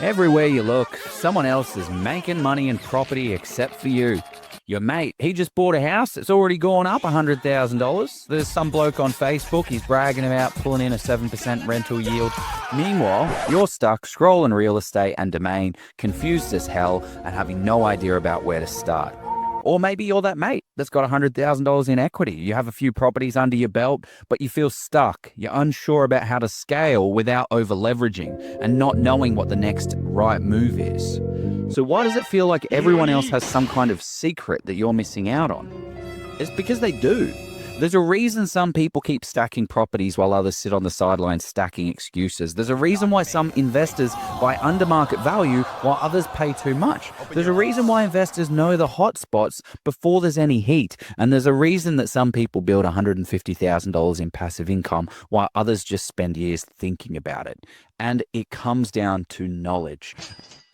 Everywhere you look, someone else is making money in property except for you. Your mate, he just bought a house. It's already gone up $100,000. There's some bloke on Facebook. He's bragging about pulling in a 7% rental yield. Meanwhile, you're stuck scrolling real estate and domain, confused as hell and having no idea about where to start. Or maybe you're that mate that's got $100,000 in equity. You have a few properties under your belt, but you feel stuck. You're unsure about how to scale without over leveraging and not knowing what the next right move is. So why does it feel like everyone else has some kind of secret that you're missing out on? It's because they do. There's a reason some people keep stacking properties while others sit on the sidelines stacking excuses. There's a reason why some investors buy under market value while others pay too much. There's a reason why investors know the hot spots before there's any heat. And there's a reason that some people build $150,000 in passive income while others just spend years thinking about it. And it comes down to knowledge.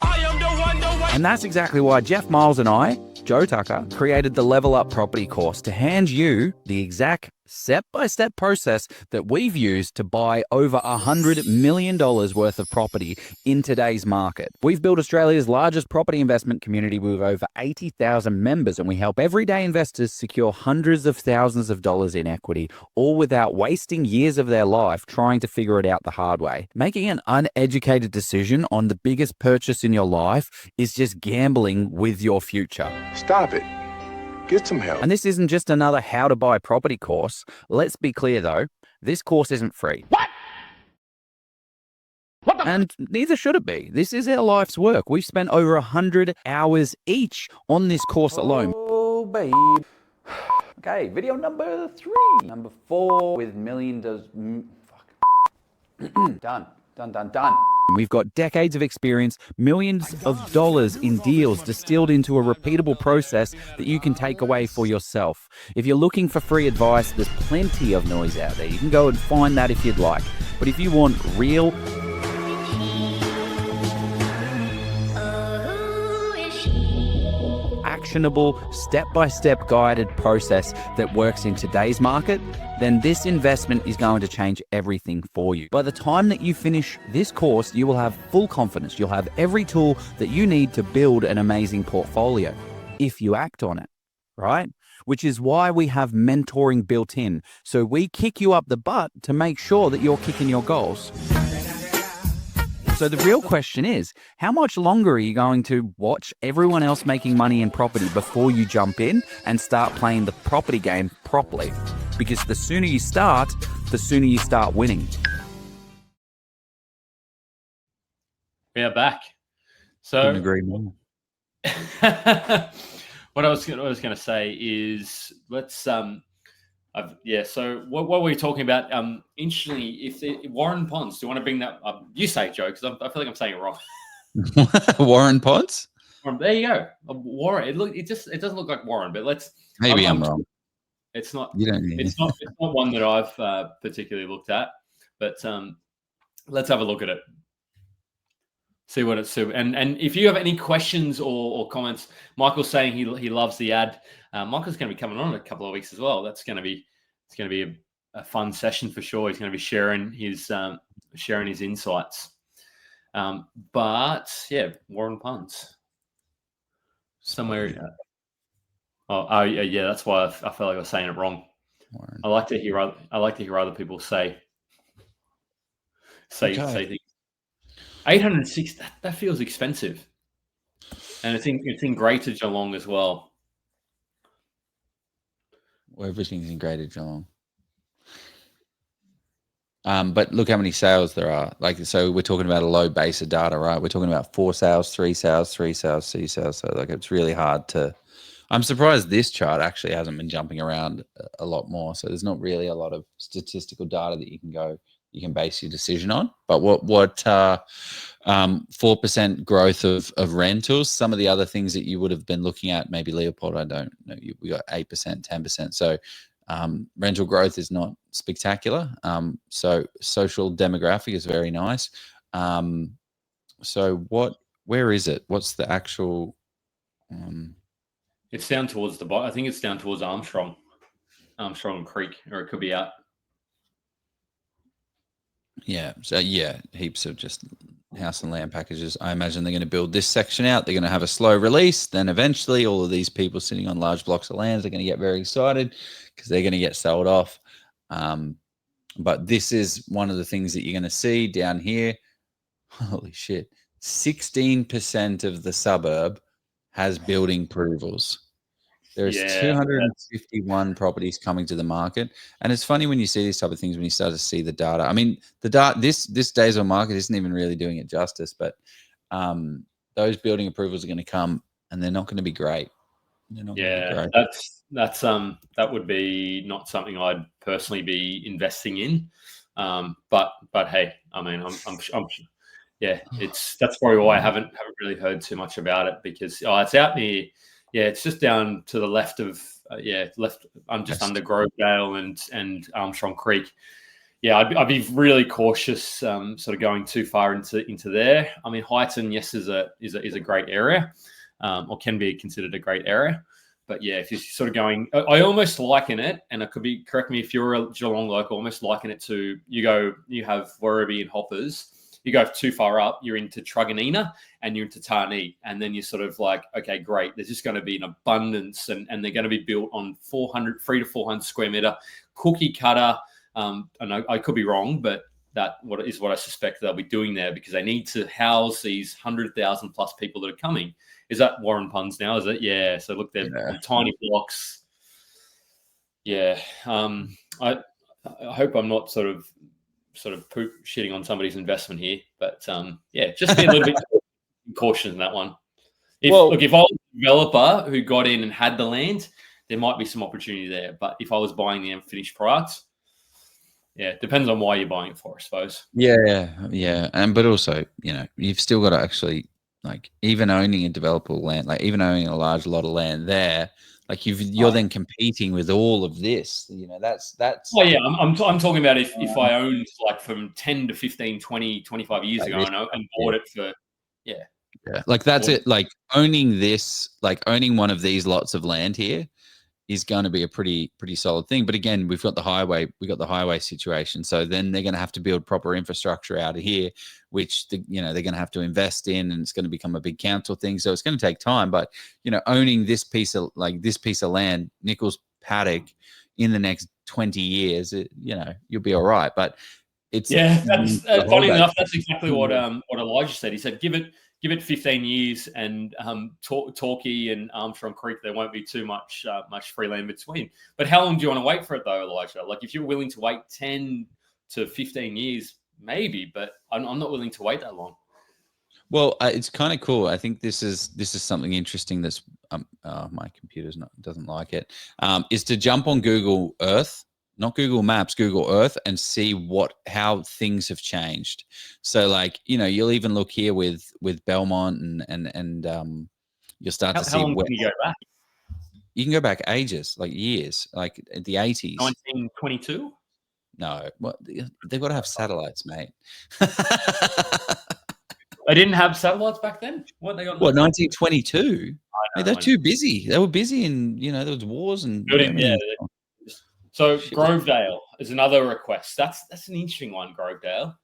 And that's exactly why Jeff Miles and I, Joe Tucker, created the Level Up Property course to hand you the exact step-by-step process that we've used to buy over $100 million worth of property in today's market. We've built Australia's largest property investment community with over 80,000 members, and we help everyday investors secure hundreds of thousands of dollars in equity, all without wasting years of their life trying to figure it out the hard way. Making an uneducated decision on the biggest purchase in your life is just gambling with your future. Stop it. Get some help. And this isn't just another how to buy property course. Let's be clear though, this course isn't free. What? And neither should it be. This is our life's work. We've spent over 100 hours each on this course alone. Oh, babe. Okay, video number 3. Number 4 with million does... Fuck. Done. We've got decades of experience, millions of dollars in deals distilled into a repeatable process that you can take away for yourself. If you're looking for free advice, there's plenty of noise out there. You can go and find that if you'd like. But if you want real, actionable, step-by-step guided process that works in today's market, then this investment is going to change everything for you. By the time that you finish this course, you will have full confidence. You'll have every tool that you need to build an amazing portfolio if you act on it, right? Which is why we have mentoring built in. So we kick you up the butt to make sure that you're kicking your goals. So the real question is, how much longer are you going to watch everyone else making money in property before you jump in and start playing the property game properly? Because the sooner you start, the sooner you start winning. We are back. So Couldn't agree more. what I was going to say is let's so what were we talking about? Interestingly, Warun Ponds. Do you want to bring that up? You say it, Joe, because I feel like I'm saying it wrong. Warun Ponds? There you go. Warun. It doesn't look like Warun, but let's. Maybe I'm wrong. It's not. You don't need it's not one that I've particularly looked at, but let's have a look at it. See what it's and if you have any questions or comments, Michael's saying he loves the ad. Michael's going to be coming on in a couple of weeks as well. It's going to be a fun session for sure. He's going to be sharing his insights. But yeah, Warun Ponds somewhere. Yeah, that's why I felt like I was saying it wrong. Warun. I like to hear other people say things. 806. That feels expensive, and it's in Greater Geelong as well. Well, everything's in Greater Geelong. But look how many sales there are. So we're talking about a low base of data, right? We're talking about 4 sales, 3 sales, 3 sales, 6 sales. So it's really hard to. I'm surprised this chart actually hasn't been jumping around a lot more. So there's not really a lot of statistical data that you can base your decision on. But what 4% growth of rentals, some of the other things that you would have been looking at, maybe Leopold, I don't know, we got 8%, 10%. So rental growth is not spectacular. So social demographic is very nice. So where is it? What's the actual? It's down towards the bottom. I think it's down towards Armstrong Creek, or it could be out. Yeah. So yeah, heaps of just house and land packages. I imagine they're going to build this section out. They're going to have a slow release. Then eventually all of these people sitting on large blocks of land are going to get very excited because they're going to get sold off. But this is one of the things that you're going to see down here. Holy shit. 16% of the suburb has building approvals. There's Yeah, 251 properties coming to the market, and it's funny when you see these type of things when you start to see the data. I mean, the data this days on market isn't even really doing it justice, but those building approvals are going to come, and they're not going to be great. They're not going to be yeah, great. that would be not something I'd personally be investing in. But hey, I mean, I'm yeah, that's probably why I haven't really heard too much about it, because it's out near, yeah, it's just down to the left of left. I'm just under Grovedale and Armstrong Creek. Yeah, I'd be really cautious, sort of going too far into there. I mean, Highton, yes, is a great area, or can be considered a great area. But yeah, if you're sort of going, I almost liken it, and it could be, correct me if you're a Geelong local, almost liken it to, you have Werribee and Hoppers. You go too far up, you're into Truganina and you're into Tarnee. And then you're sort of like, okay, great. There's just going to be an abundance, and they're going to be built on 300 to 400 square meter cookie cutter. And I could be wrong, but that what I suspect they'll be doing there, because they need to house these 100,000 plus people that are coming. Is that Warun puns now? Is it? Yeah. So look, they're on tiny blocks. Yeah. I hope I'm not sort of shitting on somebody's investment here, but yeah, just be a little bit cautious in that one. If I was a developer who got in and had the land, there might be some opportunity there. But if I was buying the finished product, yeah, it depends on why you're buying it for, I suppose. Yeah, but also, you've still got to actually, like, even owning a developable land, like even owning a large lot of land there, like you're then competing with all of this. That's. Well, yeah, I'm talking about if I owned like from 10 to 15, 20, 25 years ago and bought it for, yeah, like that's it. Like owning this, like owning one of these lots of land here is going to be a pretty solid thing. But again, we've got the highway situation. So then they're going to have to build proper infrastructure out of here, which they're going to have to invest in, and it's going to become a big council thing. So it's going to take time. But owning this piece of land, Nichols Paddock, in the next 20 years, you'll be all right. But it's that's funny enough. That's exactly what Elijah said. He said, give it 15 years, and Torquay and Armstrong Creek, there won't be too much free land between. But how long do you want to wait for it, though, Elijah? Like, if you're willing to wait 10 to 15 years, maybe, but I'm not willing to wait that long. Well, it's kind of cool. I think this is something interesting. That's my computer's doesn't like it. Is to jump on Google Earth, not Google Maps, Google Earth, and see how things have changed. So, like, you'll even look here with Belmont and you'll start to see. How long can you go back? You can go back ages, like years, like the 80s. 1922? No, they've got to have satellites, mate. They didn't have satellites back then? What, they got? What, 1922? They're too busy. They were busy, and there was wars and. So Grovedale is another request. That's an interesting one, Grovedale.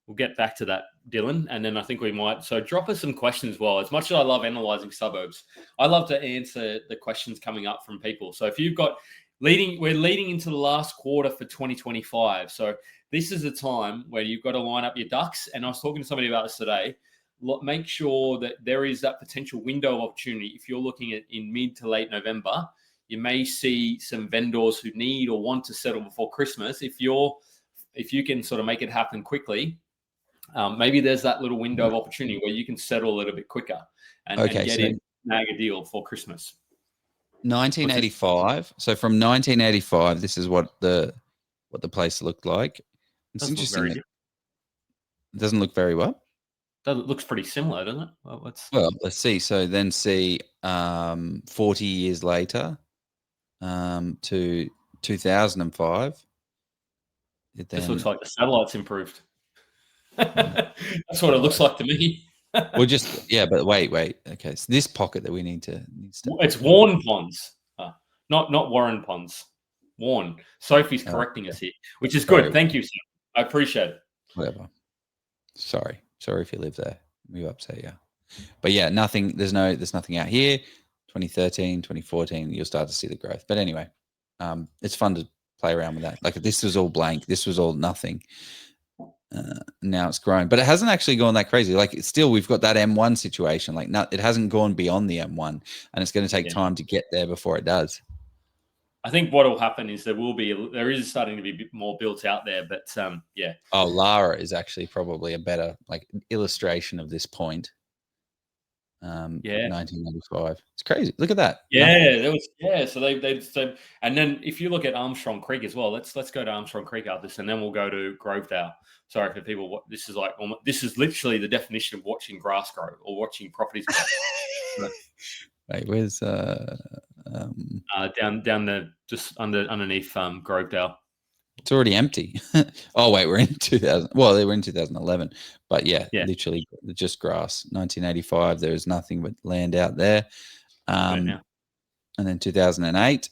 We'll get back to that, Dylan, and then I think we might. So drop us some questions as well. As much as I love analysing suburbs, I love to answer the questions coming up from people. So if you've got we're leading into the last quarter for 2025. So this is a time where you've got to line up your ducks. And I was talking to somebody about this today. Make sure that there is that potential window of opportunity. If you're looking at in mid to late November, you may see some vendors who need or want to settle before Christmas. If you can sort of make it happen quickly, maybe there's that little window of opportunity where you can settle a little bit quicker and get in, snag a deal for Christmas. 1985. So from 1985, this is what the place looked like. It's interesting. It doesn't look very well. That looks pretty similar, doesn't it? Well, let's see. So then see 40 years later to 2005. This looks like the satellites improved. That's what it looks like to me. Well, but wait. Okay, so this pocket that we need to. It's Warun ponds, not Warun ponds. Warun. Sophie's correcting us here, which is good. Thank you, sir. I appreciate it. Whatever. Sorry if you live there. We upset you. But yeah, nothing. There's nothing out here. 2013, 2014, you'll start to see the growth. But anyway, it's fun to play around with that. Like, this was all blank. This was all nothing. Now it's grown, but it hasn't actually gone that crazy. Like it's still, we've got that M1 situation. Like it hasn't gone beyond the M1, and it's going to take time to get there before it does. I think what will happen is there is starting to be a bit more built out there, but yeah. Oh, Lara is actually probably a better illustration of this point. 1995. It's crazy. Look at that. So they and then if you look at Armstrong Creek as well, let's go to Armstrong Creek after this, and then we'll go to Grovedale. Sorry for people. This is literally the definition of watching grass grow or watching properties grow. Wait, where's down the just underneath Grovedale. It's already empty. Oh wait, we're in 2000. Well, they were in 2011, but literally just grass. 1985, there was nothing but land out there. And then 2008,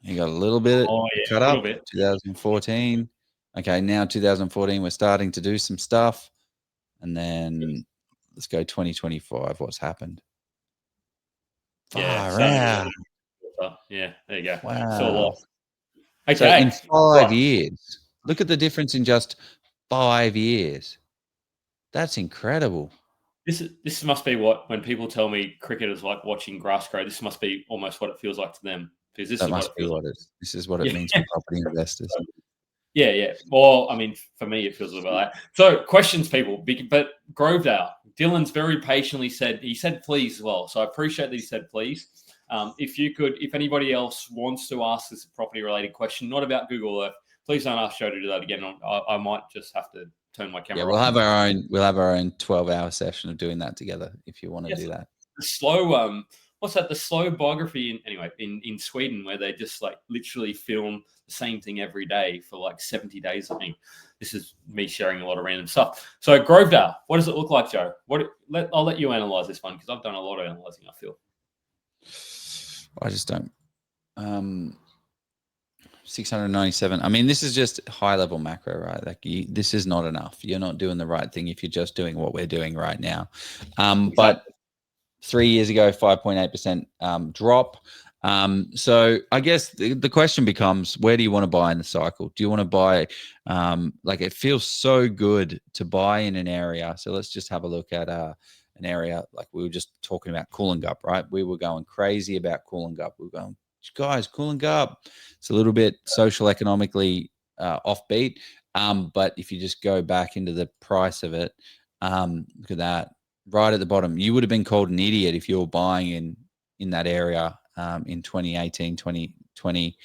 you got a little bit cut up. 2014. Okay, now 2014, we're starting to do some stuff, and then let's go 2025. What's happened? Yeah, there you go. Wow. So a lot. Okay. So in 5 years, look at the difference in just 5 years. That's incredible. This must be when people tell me cricket is like watching grass grow. This must be almost what it feels like to them, because this is what it means for property investors. Yeah. Well, I mean, for me, it feels a little bit like that. So, questions, people. But Grovedale, Dylan's very patiently said please as well. So I appreciate that he said please. If anybody else wants to ask this property related question, not about Google Earth, please don't ask Joe to do that again. I might just have to turn my camera. Yeah, we'll have our own 12-hour session of doing that together if you want to do that. The slow what's that? The slow biography in Sweden, where they just literally film the same thing every day for 70 days. I think this is me sharing a lot of random stuff. So Grovedale, what does it look like, Joe? I'll let you analyze this one because I've done a lot of analyzing. I feel. I just don't. 697. I mean, this is just high level macro, right? This is not enough. You're not doing the right thing if you're just doing what we're doing right now. But 3 years ago, 5.8% drop. So I guess the question becomes, where do you want to buy in the cycle? Do you want to buy, it feels so good to buy in an area. So let's just have a look at an area like we were just talking about Coolangup, right? We were going crazy about Coolangup. We were going, guys, Coolangup. It's a little bit social economically offbeat. But if you just go back into the price of it, look at that. Right at the bottom, you would have been called an idiot if you were buying in that area in 2018, 2020,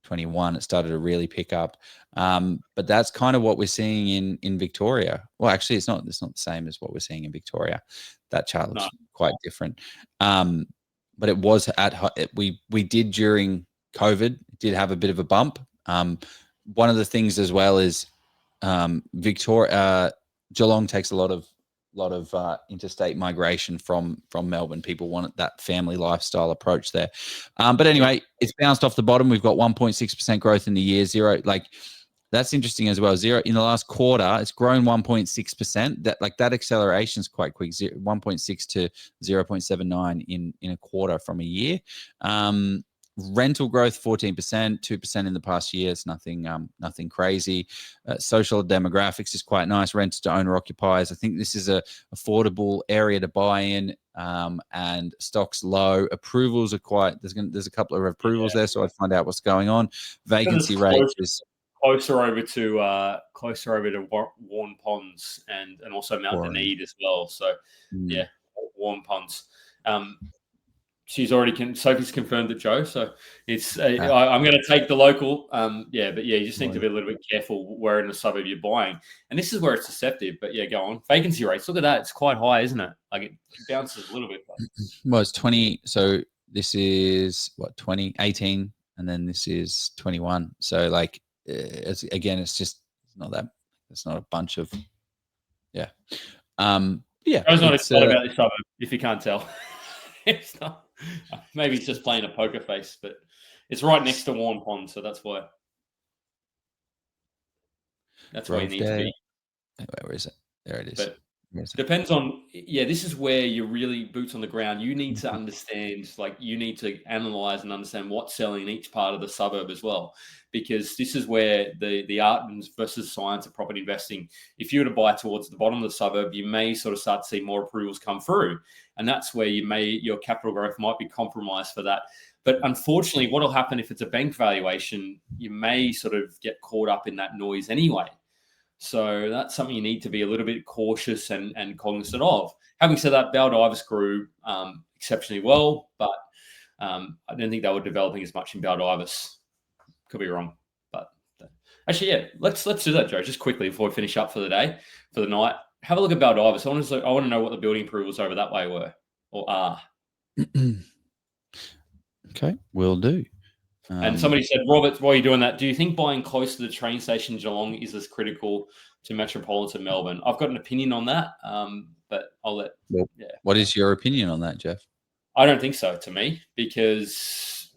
21. It started to really pick up. But that's kind of what we're seeing in Victoria. Well, actually, it's not the same as what we're seeing in Victoria. That chart looks quite different. But it was we did during COVID, did have a bit of a bump. One of the things as well is Geelong takes a lot of interstate migration from Melbourne. People want that family lifestyle approach there. But anyway, it's bounced off the bottom. We've got 1.6% growth in the year zero. That's interesting as well. Zero in the last quarter, it's grown 1.6%. That acceleration is quite quick. 1.6 to 0.79 in a quarter from a year. Rental growth 14%, 2% in the past year. It's nothing crazy. Social demographics is quite nice. Rent to owner occupiers. I think this is a affordable area to buy in, and stocks low. Approvals are there's a couple of approvals there, so I'd find out what's going on. Vacancy rate is closer over to Warun Ponds and also Mount Denise as well. So Warun Ponds. Sophie's confirmed it, Joe. So it's I'm going to take the local. But you just need to be a little bit careful where in the suburb you're buying. And this is where it's deceptive. But go on. Vacancy rates. Look at that. It's quite high, isn't it? It bounces a little bit. Well, it's 20. So this is 2018, and then this is 21. So it's just not that. It's not a bunch of. Yeah. Joe's not excited about this suburb, if you can't tell. It's not. Maybe he's just playing a poker face, but it's right next to Warun Pond, so that's why. That's where you need to be. Where is it? There it is. But Yes. Depends on, this is where you're really boots on the ground. You need to understand, like, you need to analyze and understand what's selling in each part of the suburb as well, because this is where the art versus science of property investing. If you were to buy towards the bottom of the suburb, you may sort of start to see more approvals come through. And that's where your capital growth might be compromised for that. But unfortunately, what will happen if it's a bank valuation, you may sort of get caught up in that noise anyway. So that's something you need to be a little bit cautious and cognizant of. Having said that, Baldivis grew exceptionally well, but I don't think they were developing as much in Baldivis. Could be wrong, but actually, yeah. Let's do that, Joe. Just quickly before we finish up for the day, for the night. Have a look at Baldivis. I want to know what the building approvals over that way were or are. Okay, will do. And somebody said, Robert, while you're doing that, do you think buying close to the train station in Geelong is as critical to metropolitan Melbourne? I've got an opinion on that, but I'll let. Well, yeah. What is your opinion on that, Jeff? I don't think so, to me, because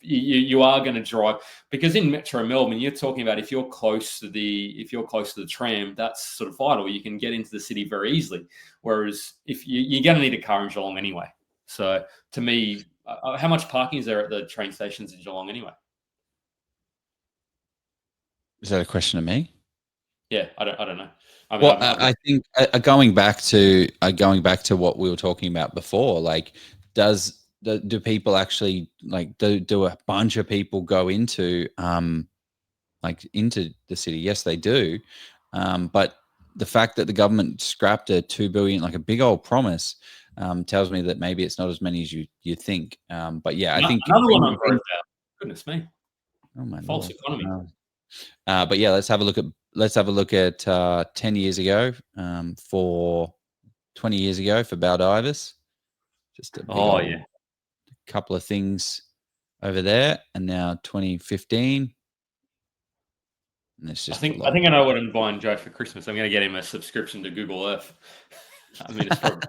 you are going to drive. Because in Metro Melbourne, you're talking about if you're close to the tram, that's sort of vital. You can get into the city very easily. Whereas if you're going to need a car in Geelong anyway. So to me. How much parking is there at the train stations in Geelong anyway? Is that a question of me? Yeah, I don't know. I think going back to what we were talking about before, like, do people actually, like, do a bunch of people go into into the city? Yes, they do. But the fact that the government scrapped a $2 billion, like a big old promise, tells me that maybe it's not as many as you think. But yeah, I think another one on Grovedale. Goodness me! Oh my false Lord. economy. But yeah, let's have a look at 10 years ago, for 20 years ago for Baldivis. Just a couple of things over there, and now 2015. And it's just I think I know what I'm buying Joe for Christmas. I'm going to get him a subscription to Google Earth. I mean, it's probably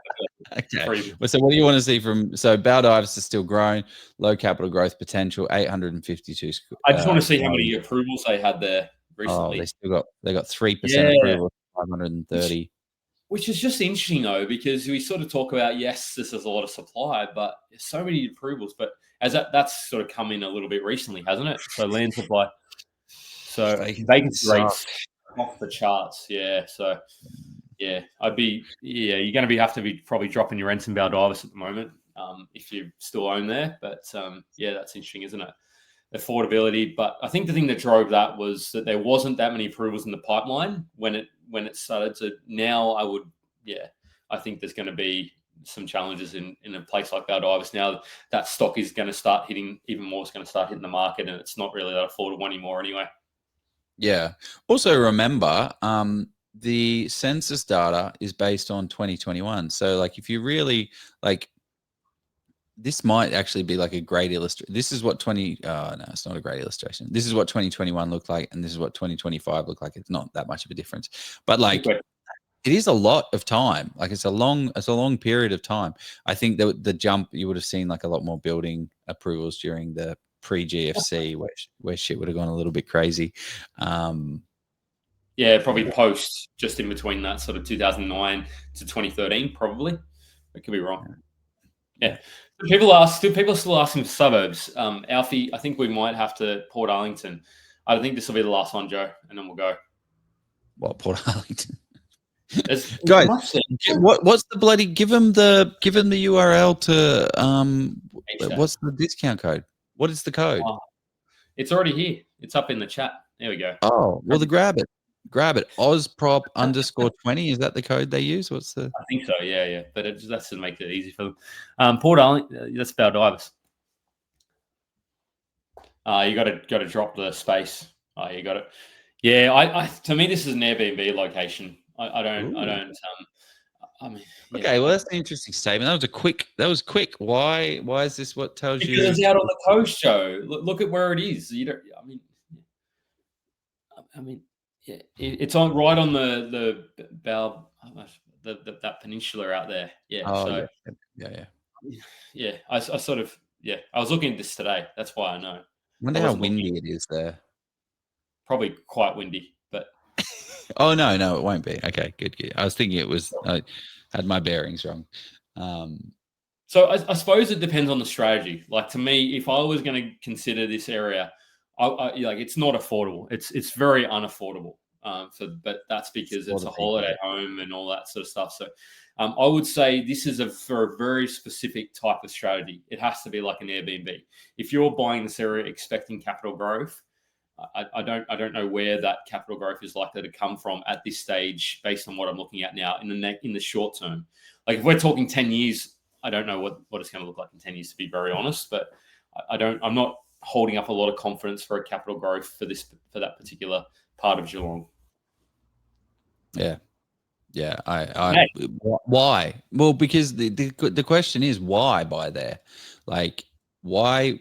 okay. So what do you want to see from? So Baldivis is still growing, low capital growth potential, 852. I just want to see how many approvals they had there recently. They got 3% approval, 530. Which is just interesting though, because we sort of talk about, yes, this is a lot of supply, but there's so many approvals. But as that's sort of come in a little bit recently, hasn't it? So land supply, so vacancy rates off the charts. Yeah. So. Yeah, you're going to have to be probably dropping your rents in Baldivis at the moment if you still own there. But that's interesting, isn't it? Affordability. But I think the thing that drove that was that there wasn't that many approvals in the pipeline when it started to. Now I think there's going to be some challenges in a place like Baldivis. Now that stock is going to start hitting even more. It's going to start hitting the market, and it's not really that affordable anymore anyway. Yeah. Also remember, the census data is based on 2021. So like, if you really like, this might actually be like a great illustration. This is what no, it's not a great illustration. This is what 2021 looked like, and this is what 2025 looked like. It's not that much of a difference, but like, it is a lot of time. Like, it's a long period of time. I think that the jump, you would have seen like a lot more building approvals during the pre-GFC, where shit would have gone a little bit crazy. Yeah, probably post, just in between that sort of 2009 to 2013, probably. I could be wrong. Yeah. Do people still asking for suburbs? Alfie, I think we might have to Portarlington. I think this will be the last one, Joe, and then we'll go. What, Portarlington? Guys, what's the bloody? Give them the URL to what's the discount code? What is the code? It's already here. It's up in the chat. There we go. Oh, well, grab it. OzProp_20. Is that the code they use? What's the? I think so. Yeah. But that's to make it easy for them. Portarlington, that's Baldivis. You got to drop the space. You got it. Yeah. I to me, this is an Airbnb location. I don't. I mean. Okay. Well, that's an interesting statement. That was quick. Why is this what tells you? Because it's out on the coast, Joe. Look at where it is. You don't. I mean. Yeah, it's right on the that peninsula out there. Yeah. Oh, yeah. I sort of I was looking at this today. That's why I know. I wonder how windy it is there. Probably quite windy, but Oh no, it won't be. Okay, good. I was thinking it was. I had my bearings wrong. So I suppose it depends on the strategy. Like to me, if I was going to consider this area, I like it's not affordable. It's very unaffordable. But that's because it's a holiday home and all that sort of stuff. So I would say this is for a very specific type of strategy. It has to be like an Airbnb. If you're buying this area expecting capital growth, I don't know where that capital growth is likely to come from at this stage, based on what I'm looking at now in the short term. Like if we're talking 10 years, I don't know what it's going to look like in 10 years, to be very honest. But I'm not holding up a lot of confidence for a capital growth for that particular part of Geelong. Yeah. Why? Well, because the question is why buy there? Like why?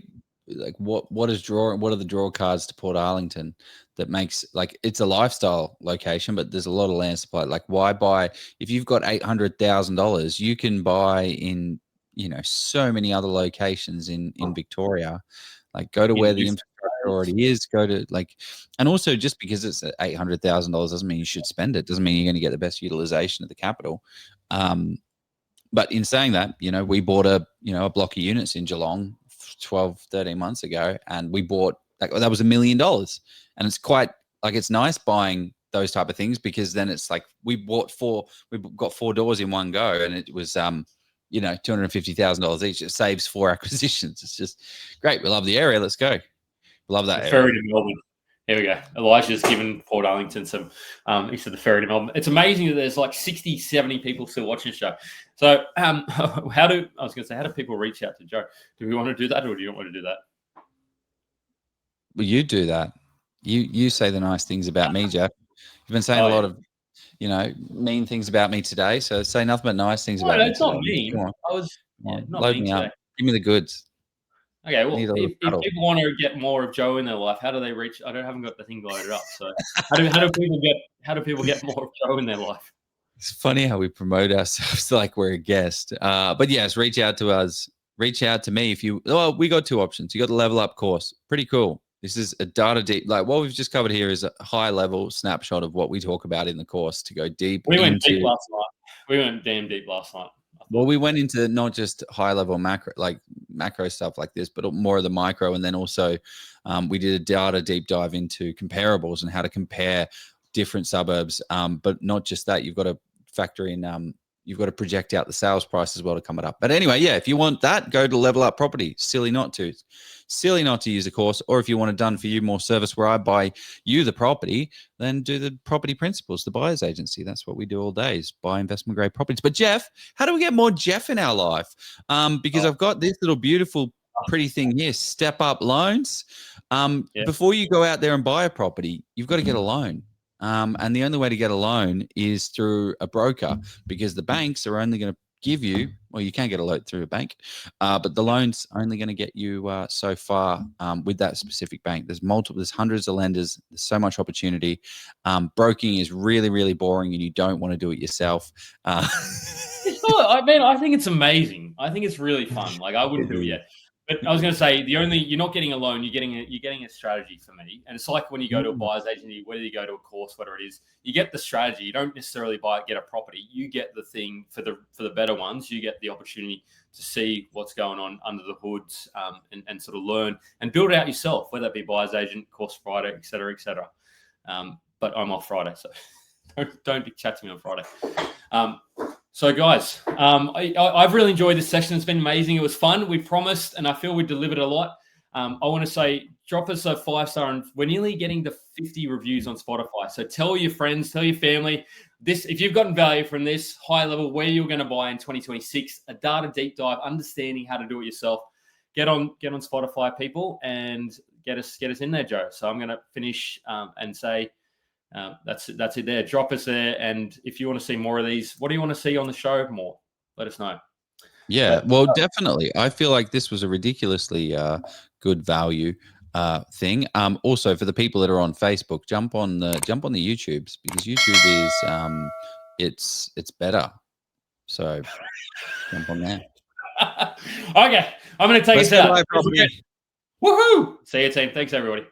Like what are the draw cards to Portarlington that makes, like, it's a lifestyle location, but there's a lot of land supply. Like why buy if you've got $800,000? You can buy in so many other locations in Victoria. Like go to where the infrastructure already is. Go to and also just because it's $800,000 doesn't mean you should spend it. Doesn't mean you're going to get the best utilization of the capital. But in saying that, we bought a block of units in Geelong 12-13 months ago, and we bought that was $1 million. And it's quite it's nice buying those type of things, because then it's like we got 4 doors in one go, and it was $250,000 each. It saves 4 acquisitions. It's just great. We love the area. Let's go. Love that area. Ferry to Melbourne. Here we go. Elijah's given Portarlington some. He said the ferry to Melbourne. It's amazing that there's like 60, 70 people still watching the show. So how do people reach out to Joe? Do we want to do that, or do you not want to do that? Well, you do that. You say the nice things about me, Jeff. You've been saying a lot of mean things about me today. So say nothing but nice things about me. It's not mean. I was not load mean me today. Up. Give me the goods. Okay, well, if people want to get more of Joe in their life, how do they reach? I haven't got the thing loaded up. So how do people get more of Joe in their life? It's funny how we promote ourselves like we're a guest. But yes, reach out to us. Reach out to me if you. Well, we got 2 options. You got the level up course. Pretty cool. This is a data deep. Like what we've just covered here is a high level snapshot of what we talk about in the course to go deep. We went deep last night. We went damn deep last night. Well, we went into not just high level macro stuff like this, but more of the micro. And then also we did a data deep dive into comparables and how to compare different suburbs. But not just that, you've got to factor in, you've got to project out the sales price as well to come it up. But anyway, yeah, if you want that, go to Level Up Property. Silly not to use a course. Or if you want it done for you, more service where I buy you the property, then do the property principles, the buyer's agency. That's what we do all day, is buy investment grade properties. But Jeff, how do we get more Jeff in our life? Because I've got this little beautiful pretty thing here, Step Up Loans. Before you go out there and buy a property, you've got to get a loan. And the only way to get a loan is through a broker, because the banks are only going to give you, well, you can get a loan through a bank, but the loan's only going to get you so far with that specific bank. There's hundreds of lenders. There's so much opportunity. Broking is really, really boring, and you don't want to do it yourself. It's not, I think it's amazing. I think it's really fun. Like I wouldn't do it yet. But I was going to say, you're not getting a loan, you're getting a strategy for me. And it's like when you go to a buyer's agency, whether you go to a course, whatever it is, you get the strategy. You don't necessarily get a property. You get the thing for the better ones. You get the opportunity to see what's going on under the hoods and sort of learn and build it out yourself, whether it be buyer's agent, course provider, et cetera, et cetera. But I'm off Friday, so don't chat to me on Friday. So guys, I've really enjoyed this session. It's been amazing. It was fun. We promised, and I feel we delivered a lot. I want to say, drop us a 5-star, and we're nearly getting to 50 reviews on Spotify. So tell your friends, tell your family this. If you've gotten value from this high level, where you're going to buy in 2026, a data deep dive, understanding how to do it yourself. Get on Spotify, people, and get us in there, Joe. So I'm going to finish and say. That's it there. Drop us there. And if you want to see more of these, what do you want to see on the show more? Let us know. Yeah, well, definitely. I feel like this was a ridiculously good value thing. Also, for the people that are on Facebook, jump on the YouTubes, because YouTube is it's better. So jump on there. Okay, I'm going to take us out. Woohoo! See you, team. Thanks, everybody.